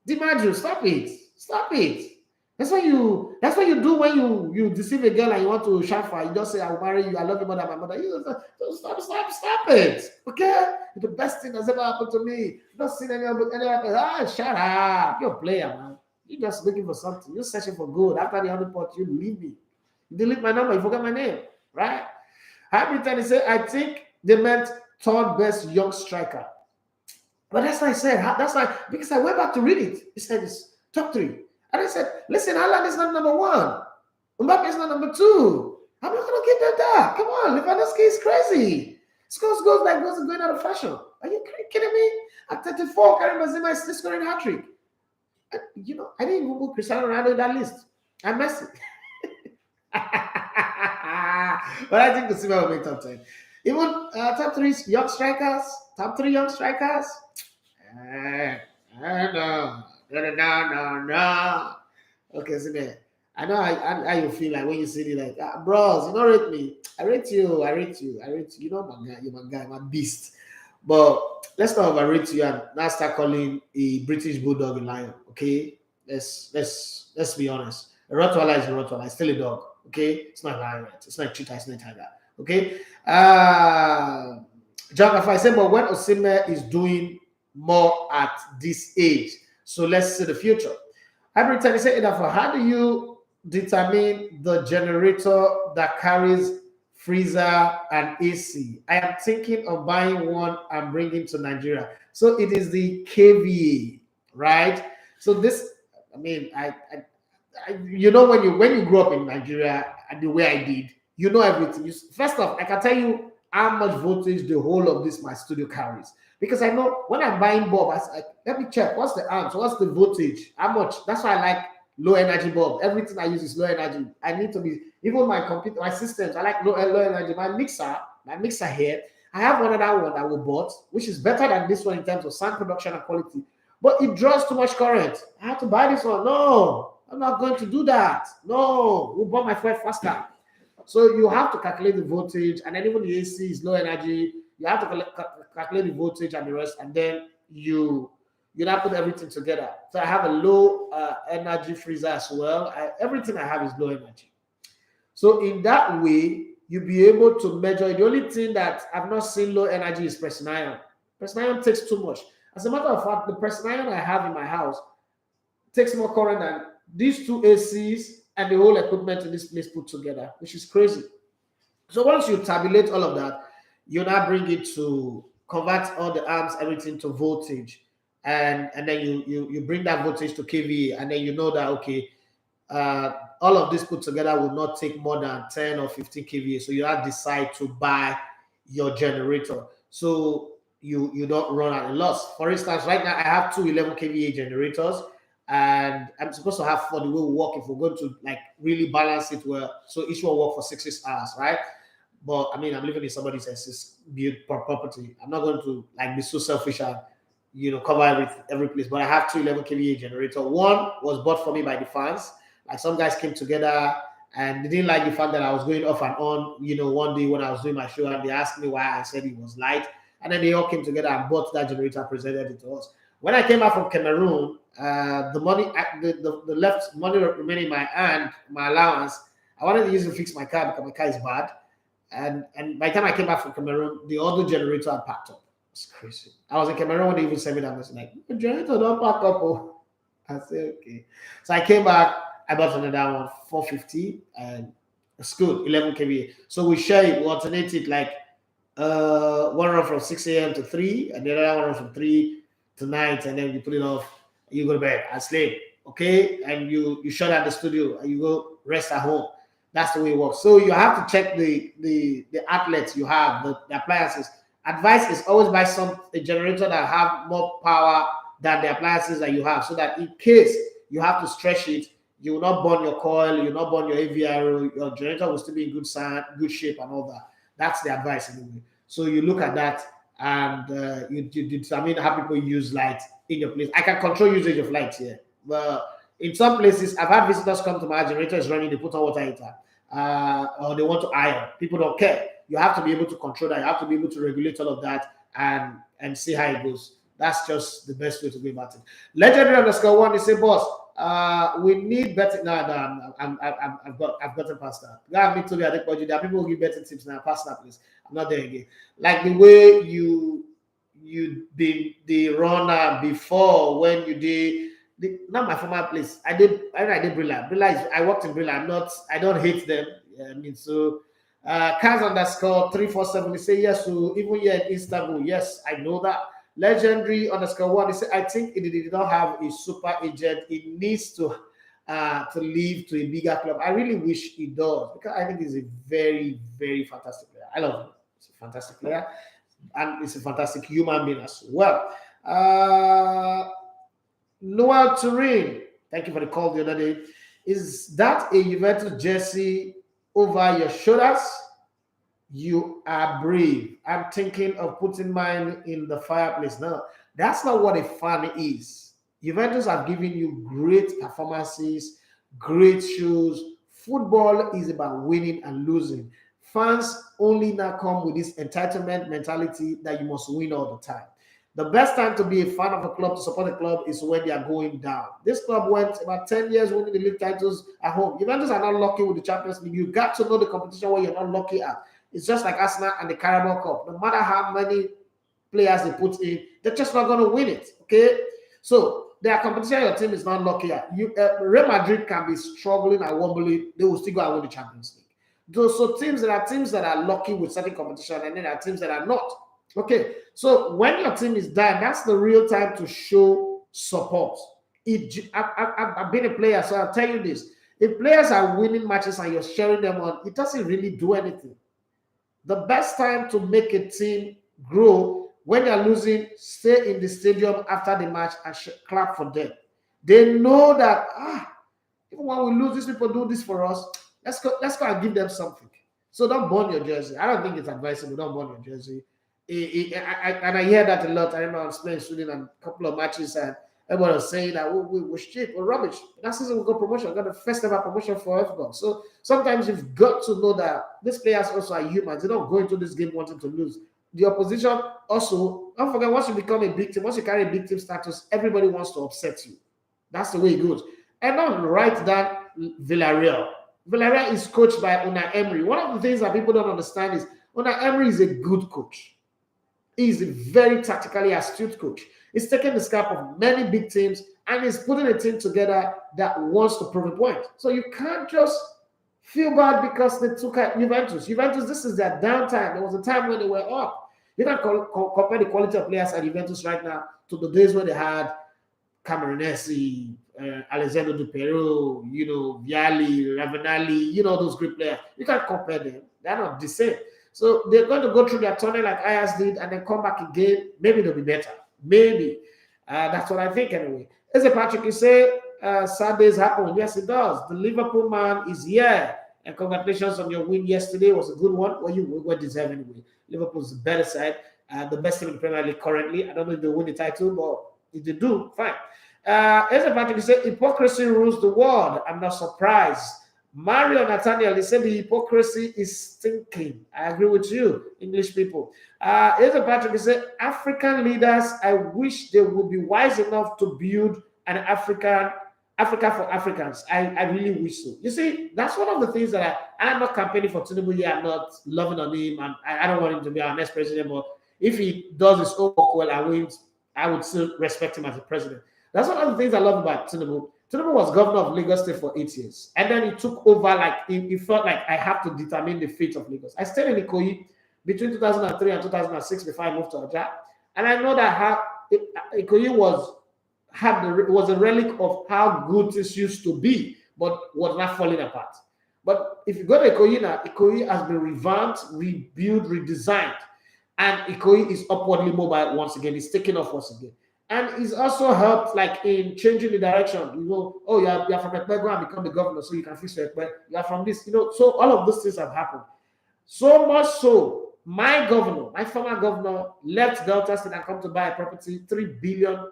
DiMaggio, stop it. That's what you do when you deceive a girl and you want to shafa. You just say, I'll marry you, I love you more than my mother. You just stop it. Okay? The best thing that's ever happened to me. You don't see any other. Shut up. You're a player, man. You're just looking for something. You're searching for good. After the 100 pot, you leave me. You delete my number, you forget my name. Right? Happy time, he said, I think they meant third best young striker. But that's why I said, because I went back to read it. He said it's top 3. And I said, listen, Haaland is not number 1. Mbappe is not number 2. I'm not going to give them that. Come on, Lewandowski is crazy. Scores goals like goals are going out of fashion. Are you kidding me? At 34, Karim Benzema is still scoring a hat-trick. I didn't even put Cristiano Ronaldo in that list. And Messi. But I think the Osimhen will make top 10. Even top 3 young strikers. Top 3 young strikers. No. Okay, so man, I know how you feel like when you see it, like, bros, you don't rate me. I rate you. You know, my guy, you're my guy, my beast. But let's not overrate you and now start calling a British bulldog a lion. Okay, let's be honest. A Rottweiler is a Rottweiler. It's still a dog. Okay, it's not a lion. It's not a cheetah. It's not a tiger. Okay. John, if I say, but when Osimhen is doing more at this age. So let's see the future. Every time you say, how do you determine the generator that carries freezer and AC? I am thinking of buying one and bringing to Nigeria. So it is the KVA, right? So this, I mean, when you grew up in Nigeria and the way I did, you know everything. First off, I can tell you how much voltage the whole of this my studio carries. Because I know when I'm buying bulb, let me check what's the amps, what's the voltage, how much. That's why I like low energy bulb. Everything I use is low energy. I need to be, even my computer, my systems, I like low energy. My mixer here, I have another one that we bought, which is better than this one in terms of sound production and quality. But it draws too much current. I have to buy this one. No, I'm not going to do that. No, we'll burn my fuel faster. So you have to calculate the voltage, and then even the AC is low energy. You have to calculate the voltage and the rest, and then you now put everything together. So I have a low energy freezer as well. Everything I have is low energy. So in that way, you'll be able to measure it. The only thing that I've not seen low energy is pressing iron. Pressing iron takes too much. As a matter of fact, the pressing iron I have in my house takes more current than these two ACs and the whole equipment in this place put together, which is crazy. So once you tabulate all of that, you now bring it to convert all the arms, everything to voltage, and then you bring that voltage to kVA, and then you know that okay, all of this put together will not take more than 10 or 15 kVA. So you have to decide to buy your generator, so you don't run at a loss. For instance, right now I have two 11 kVA generators, and I'm supposed to have for the way we work if we're going to like really balance it well. So each one work for 6 hours, right? But I mean, I'm living in somebody else's built property. I'm not going to like be so selfish and cover every place. But I have two 11 kVA generator. One was bought for me by the fans. Like some guys came together and they didn't like the fact that I was going off and on. One day when I was doing my show, and they asked me why I said it was light, and then they all came together and bought that generator, presented it to us. When I came back from Cameroon, the money, the left money remaining in my hand, my allowance, I wanted to use it to fix my car because my car is bad. And by the time I came back from Cameroon, the other generator had packed up. It's crazy. I was in Cameroon when they even sent me that. I was like, the generator don't pack up. Oh. I said, okay. So I came back, I bought another one, 450, and it's good, 11 kVA. So we share it, we alternate it like one run from 6 a.m. to 3, and the other one run from 3 to 9, and then you put it off, and you go to bed and sleep. Okay? And you shut down the studio and you go rest at home. That's the way it works. So you have to check the outlets you have, the appliances. Advice is always buy a generator that have more power than the appliances that you have, so that in case you have to stretch it, you will not burn your coil, you will not burn your AVRO, your generator will still be in good shape and all that. That's the advice anyway. So you look at that and you determine how people use light in your place. I can control usage of light here, but in some places, I've had visitors come to my generator is running, they put on water heater, or they want to iron. People don't care. You have to be able to control that. You have to be able to regulate all of that and see how it goes. That's just the best way to go about it. Legendary _1, they say, boss, we need better. No, I've gotten past that. God, me too. There are people who give better tips now. Pass that, please. I'm not there again. Like the way you been the runner before when you did. Not my former place. I did Brilla. I worked in Brilla. I don't hate them. Yeah, I mean, so Kaz _347. They say yes. So even here in Istanbul, yes, I know that. Legendary _1. They say I think it did not have a super agent. It needs to leave to a bigger club. I really wish it does, because I think he's a very, very fantastic player. I love him. He's a fantastic player, and he's a fantastic human being as well. Noel Turin, thank you for the call the other day. Is that a Juventus jersey over your shoulders? You are brave. I'm thinking of putting mine in the fireplace. No, that's not what a fan is. Juventus have given you great performances, great shows. Football is about winning and losing. Fans only now come with this entitlement mentality that you must win all the time. The best time to be a fan of a club, to support a club, is when they are going down. This club went about 10 years winning the league titles at home. Juventus are not lucky with the Champions League. You got to know the competition where you're not lucky at. It's just like Arsenal and the Carabao Cup. No matter how many players they put in, they're just not going to win it. Okay? So, their competition your team is not lucky at. Real Madrid can be struggling at Wembley. They will still go and win the Champions League. So, there are teams that are lucky with certain competition, and then there are teams that are not. Okay, so when your team is down, that's the real time to show support. I've been a player, so I'll tell you this. If players are winning matches and you're sharing them on, it doesn't really do anything. The best time to make a team grow, when they're losing, stay in the stadium after the match and clap for them. They know that, even when we lose, these people do this for us. Let's go and give them something. So don't burn your jersey. I don't think it's advisable. Don't burn your jersey. And I hear that a lot. I remember I was playing Sweden and a couple of matches, and everyone was saying that we were shit or rubbish. That season we got promotion. We got the first ever promotion for FGO. So sometimes you've got to know that these players also are humans. They don't go into this game wanting to lose. The opposition also, don't forget, once you become a big team, once you carry a big team status, everybody wants to upset you. That's the way it goes. And don't write down Villarreal. Villarreal is coached by Unai Emery. One of the things that people don't understand is Unai Emery is a good coach. He's a very tactically astute coach. He's taken the scalp of many big teams and he's putting a team together that wants to prove a point. So you can't just feel bad because they took out Juventus. Juventus, this is their downtime. There was a time when they were up. You can't compare the quality of players at Juventus right now to the days when they had Camoranesi, Alessandro Dupero, Vialli, Ravanelli, those great players. You can't compare them. They're not the same. So they're going to go through their tunnel like Ajax did and then come back again. Maybe they'll be better. Maybe. That's what I think anyway. As a Patrick, you say sad days happen. Yes, it does. The Liverpool man is here. And congratulations on your win yesterday. It was a good one. Well, you were deserving anyway. Liverpool's the better side. The best team in the Premier League currently. I don't know if they win the title, but if they do, fine. As a Patrick, you say hypocrisy rules the world. I'm not surprised. Mario Nathaniel, he said the hypocrisy is stinking. I agree with you, English people. As a Patrick, he said African leaders, I wish they would be wise enough to build an Africa for Africans. I really wish so. You see, that's one of the things that I'm not campaigning for Tinubu yet. I'm not loving on him. I don't want him to be our next president, but if he does his own work well and wins, I would still respect him as a president. That's one of the things I love about Tinubu. Tinubu was governor of Lagos State for 8 years. And then he took over, he felt like I have to determine the fate of Lagos. I stayed in Ikoyi between 2003 and 2006 before I moved to Aja. And I know that Ikoyi was a relic of how good this used to be, but was not falling apart. But if you go to Ikoyi now, Ikoyi has been revamped, rebuilt, redesigned. And Ikoyi is upwardly mobile once again. It's taking off once again. And it's also helped in changing the direction. You're from Ekpe, go and become the governor so you can fix your Ekpe. You're from this, so all of those things have happened. So much so, my former governor, left Delta State and come to buy a property, 3 billion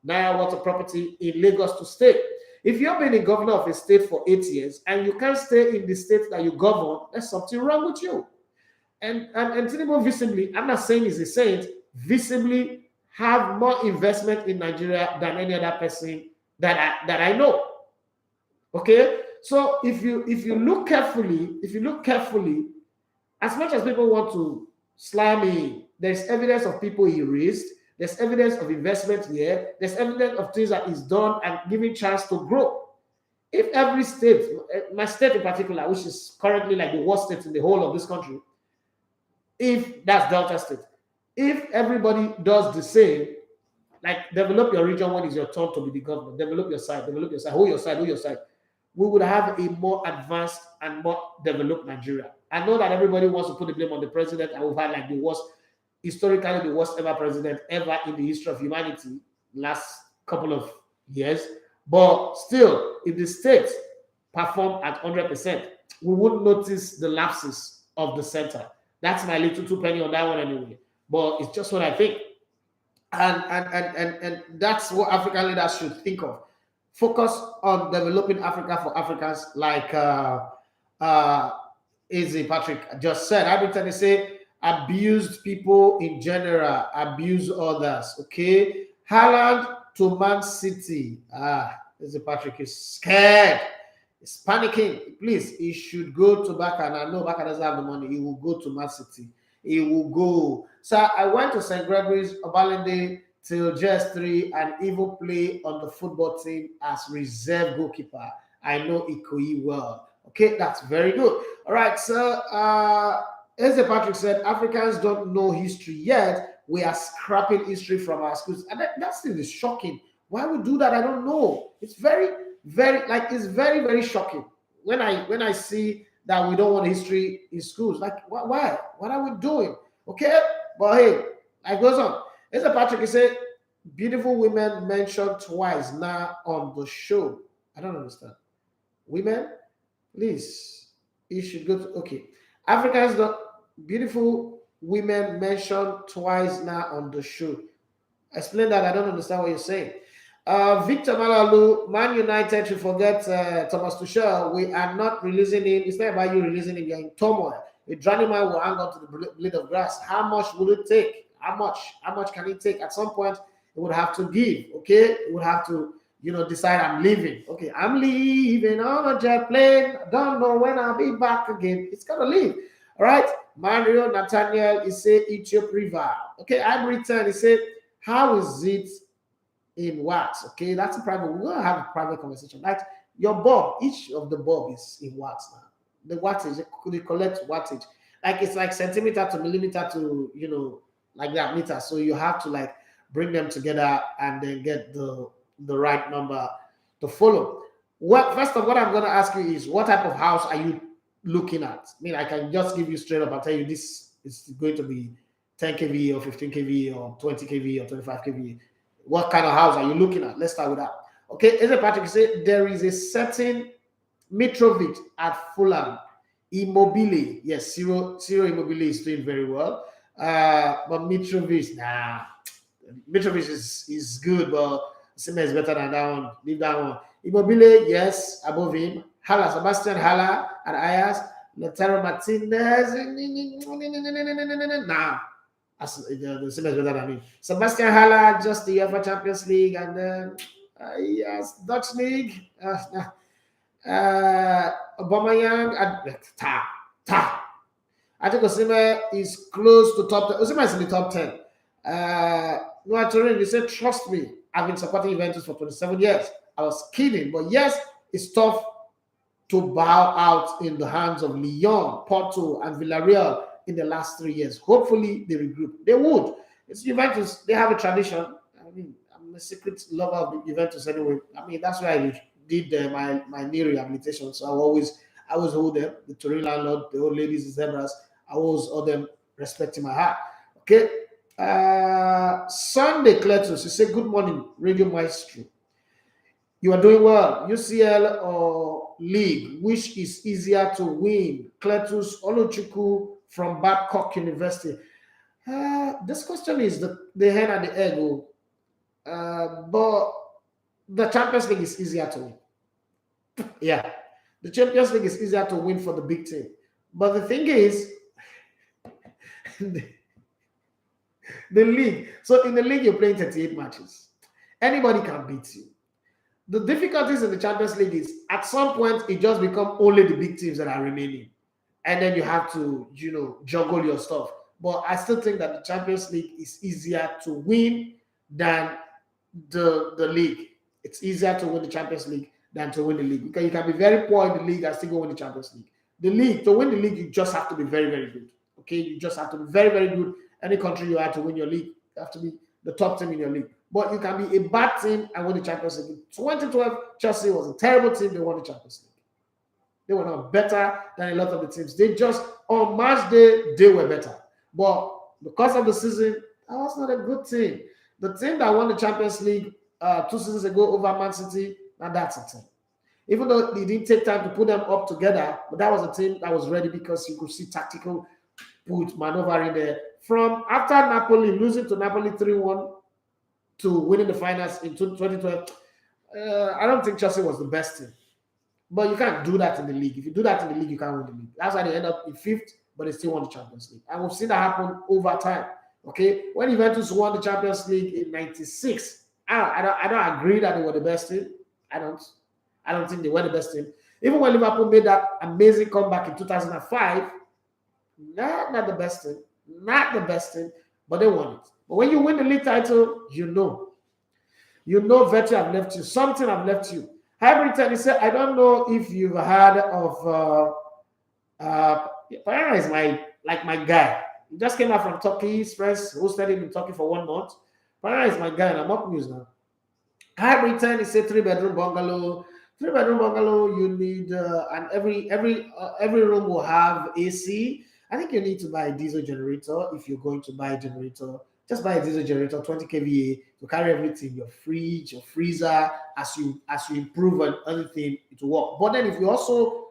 naira worth of property in Lagos to stay. If you've been a governor of a state for 8 years and you can't stay in the state that you govern, there's something wrong with you. And Tinubu visibly, I'm not saying he's a saint, visibly have more investment in Nigeria than any other person that I know. Okay, so if you look carefully, as much as people want to slam him, there's evidence of people he raised, there's evidence of investment here, there's evidence of things that he's done and giving chance to grow. If every state, my state in particular, which is currently the worst state in the whole of this country, if that's Delta State, if everybody does the same, develop your region when it's your turn to be the governor, develop your side, hold your side, we would have a more advanced and more developed Nigeria. I know that everybody wants to put the blame on the president, and we've had historically the worst ever president ever in the history of humanity last couple of years. But still, if the states perform at 100%, we wouldn't notice the lapses of the center. That's my little 2 penny on that one anyway. But it's just what I think. And that's what African leaders should think of. Focus on developing Africa for Africans, like Izzy Patrick just said. Every time they say abused people in general, abuse others. Okay. Haaland to Man City. Izzy Patrick is scared. He's panicking. Please, he should go to Barca. And I know Barca doesn't have the money. He will go to Man City. He will go. So I went to St. Gregory's Obalende till JS3 and even play on the football team as reserve goalkeeper. I know Ikoyi well. Okay, that's very good. All right, so as Patrick said, Africans don't know history yet. We are scrapping history from our schools. And that still is shocking. Why we do that, I don't know. It's very, very, it's very, very shocking when I see that we don't want history in schools. Why? What are we doing? Okay, but hey, it goes on. As Patrick, he said, beautiful women mentioned twice now on the show. I don't understand. Women, please, you should go to, okay. Africans, beautiful women mentioned twice now on the show. Explain that. I don't understand what you're saying. Victor Malalu, Man United should forget Thomas Tuchel. We are not releasing him. It's not about you releasing him. You're in turmoil. A drowning man will hang on to the blade of grass. How much will it take? How much can it take? At some point, it would have to give. Okay, it would have to. decide I'm leaving. Okay, I'm leaving on a jet plane. Don't know when I'll be back again. It's gonna leave. All right. Mario Nathaniel, he said Ethiop River. Okay, I'm returned. He said, how is it in watts? Okay, that's a private. We're gonna have a private conversation. Like your bulb, each of the bulb is in watts now. The wattage, they collect wattage. Like it's like centimeter to millimeter to like that meter. So you have to like bring them together and then get the right number to follow. First of all, what I'm gonna ask you is what type of house are you looking at? I mean, I can just give you straight up and tell you this is going to be 10 kV or 15 kV or 20 kV or 25 kV. What kind of house are you looking at? Let's start with that. Okay, Eze Patrick said there is a certain Mitrovic at Fulham. Immobile, yes, Ciro Immobile is doing very well. But Mitrovic, nah. Mitrovic is good, but Sima is better than that one. Leave that one. Immobile, yes, above him. Sebastian Haller at Ajax. Lautaro Martinez, nah. The Sima is better than him. Sebastian Haller, just the UEFA Champions League, and then yes, Dutch League. Aubameyang, I think Osimhen is close to top 10. Osimhen is in the top 10. Noah Turin, he said, trust me, I've been supporting Juventus for 27 years. I was kidding, but yes, it's tough to bow out in the hands of Lyon, Porto, and Villarreal in the last 3 years. Hopefully, they regroup. They would. It's Juventus. They have a tradition. I mean, I'm a secret lover of Juventus anyway. I mean, that's why I did my knee rehabilitation. So I always hold them, the Turin landlord, the old ladies, the zebras. I always hold them respect in my heart. Okay. Sunday Cletus, you say good morning, Radio Maestro. You are doing well. UCL or League, which is easier to win? Cletus Oluchukwu from Babcock University. This question is the hen and the egg. But the Champions League is easier to win. Yeah, the Champions League is easier to win for the big team. But the thing is, the league. So in the league, you're playing 38 matches. Anybody can beat you. The difficulties in the Champions League is at some point it just becomes only the big teams that are remaining, and then you have to juggle your stuff. But I still think that the Champions League is easier to win than the league. It's easier to win the Champions League than to win the league, because you can be very poor in the league and still go win the Champions League. The league, to win the league, you just have to be very, very good. Okay, you just have to be very, very good. Any country you are to win your league, you have to be the top team in your league. But you can be a bad team and win the Champions League. 2012, Chelsea was a terrible team. They won the Champions League. They were not better than a lot of the teams. They just, on match day, they were better. But because of the season, that was not a good team. The team that won the Champions League 2 seasons ago over Man City, now that's a team. Even though it didn't take time to put them up together, but that was a team that was ready, because you could see tactical maneuver in there. From after Napoli, losing to Napoli 3-1 to winning the finals in 2012, I don't think Chelsea was the best team. But you can't do that in the league. If you do that in the league, you can't win the league. That's why they end up in 5th, but they still won the Champions League. And we've seen that happen over time. Okay, when Juventus won the Champions League in '96, I don't agree that they were the best team. I don't think they were the best team. Even when Liverpool made that amazing comeback in 2005, not the best team, but they won it. But when you win the league title, you know virtue have left you. Something have left you. Hybrid, he said, I don't know if you've heard of Parana is my guy. He just came out from Turkey. Spurs hosted him in Turkey for 1 month. Parana is my guy, and I'm up news now. Hybrid, he said 3-bedroom bungalow. 3-bedroom bungalow, you need and every room will have AC. I think you need to buy a diesel generator. If you're going to buy a generator, just buy a diesel generator, 20 kVA, to carry everything, your fridge, your freezer. As you improve on anything, it will work. But then if you also,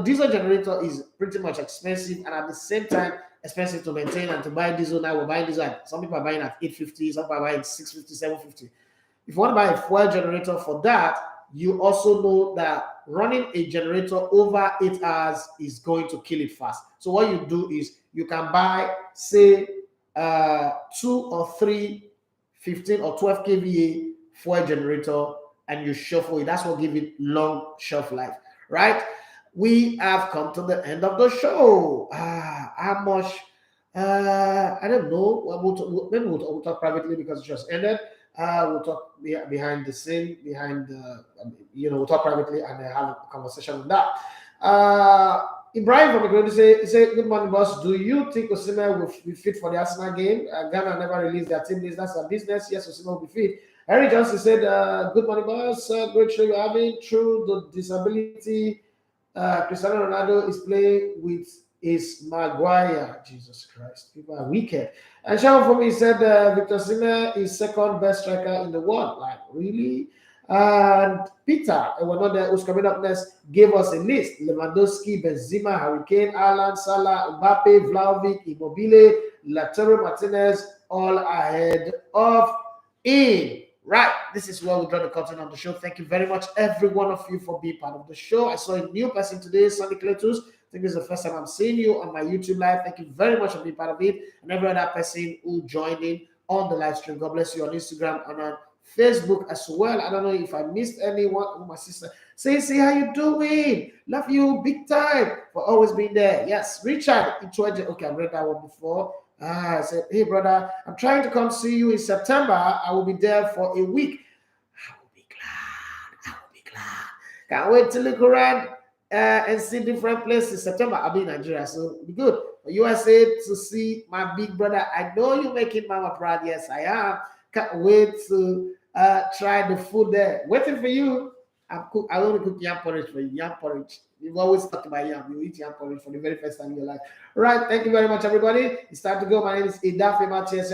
diesel generator is pretty much expensive, and at the same time, expensive to maintain and to buy diesel. Now we're buying diesel some people are buying at 850, some people are buying 650, 750. If you want to buy a fuel generator for that, you also know that running a generator over 8 hours is going to kill it fast. So what you do is you can buy, say, 2 or 3 15 or 12 kVA fuel generator, and you shuffle it. That's what gives it long shelf life, right? We have come to the end of the show. How much? I don't know. Maybe we'll talk privately because it just ended. We'll talk behind the scene, we'll talk privately and have a conversation on that. Ibrahim from the Grenade say, good morning, boss. Do you think Osimhen will be fit for the Arsenal game? Ghana never released their team list. That's a business. Yes, Osimhen will be fit. Harry Johnson said, good morning, boss. Great show you're having. Through the disability, Cristiano Ronaldo is playing with his Maguire. Jesus Christ, people are wicked. And Sharon for me said Victor Osimhen is second best striker in the world. Like, really? And Peter, who's coming up next, gave us a list: Lewandowski, Benzema, Harry Kane, Haaland, Salah, Mbappe, Vlahovic, Immobile, Lautaro Martinez, all ahead of him. Right, this is where we draw the curtain on the show. Thank you very much, every one of you, for being part of the show. I saw a new person today, Sonny Cletus. I think this is the first time I'm seeing you on my YouTube live. Thank you very much for being part of it. And every other person who joined in on the live stream. God bless you on Instagram and on Facebook as well. I don't know if I missed anyone. Oh, my sister. Say, how you doing? Love you big time for always being there. Yes, Richard. Okay, I've read that one before. I said, hey, brother, I'm trying to come see you in September. I will be there for a week. I will be glad. Can't wait to look around and see different places in September. I'll be in Nigeria, so it'll be good. For USA to see my big brother. I know you're making mama proud. Yes, I am. Can't wait to try the food there. Waiting for you. I want to cook yam porridge for you. Yam porridge. You've always talked about yam. You eat yam porridge for the very first time in your life. Right. Thank you very much, everybody. It's time to go. My name is Idafe Matias.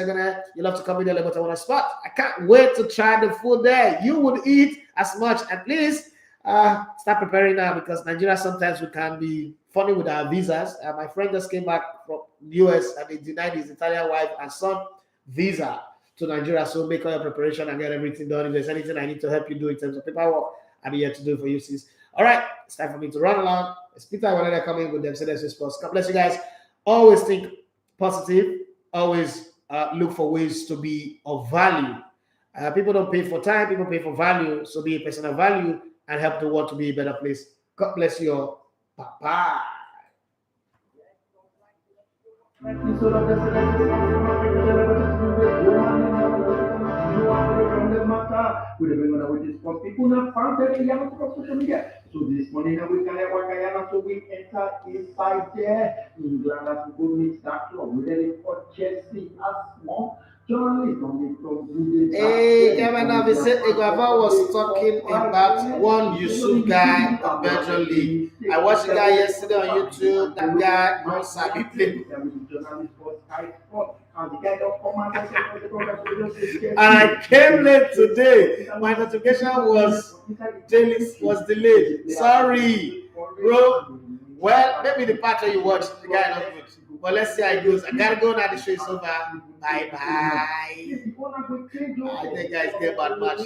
You love to come in there, but I want to spot. I can't wait to try the food there. You would eat as much. At least start preparing now, because Nigeria sometimes we can be funny with our visas. My friend just came back from the US and they denied his Italian wife and son visa to Nigeria. So make all your preparation and get everything done. If there's anything I need to help you do in terms of paperwork, I'll be here to do it for you, sis. All right, it's time for me to run along. It's Peter Waneda coming with them. So that's Sports. God bless you guys. Always think positive. Always look for ways to be of value. People don't pay for time. People pay for value. So be a person of value and help the world to be a better place. God bless you all. Bye-bye. With the sports people now found that on social media. So this morning we can so we enter inside there. England has to meet that club. We then for Chelsea as small journalist on the Hey, Governor Igava was talking about one Yusuf guy in Belgium League. I watched the guy yesterday on YouTube. That guy knows Sabi play. And I came late today. My notification was delayed. Sorry, bro. Well, maybe the part you watched, the guy not good. But let's see how it goes. I gotta go now. The show is over. Bye bye. I think guys get bad match.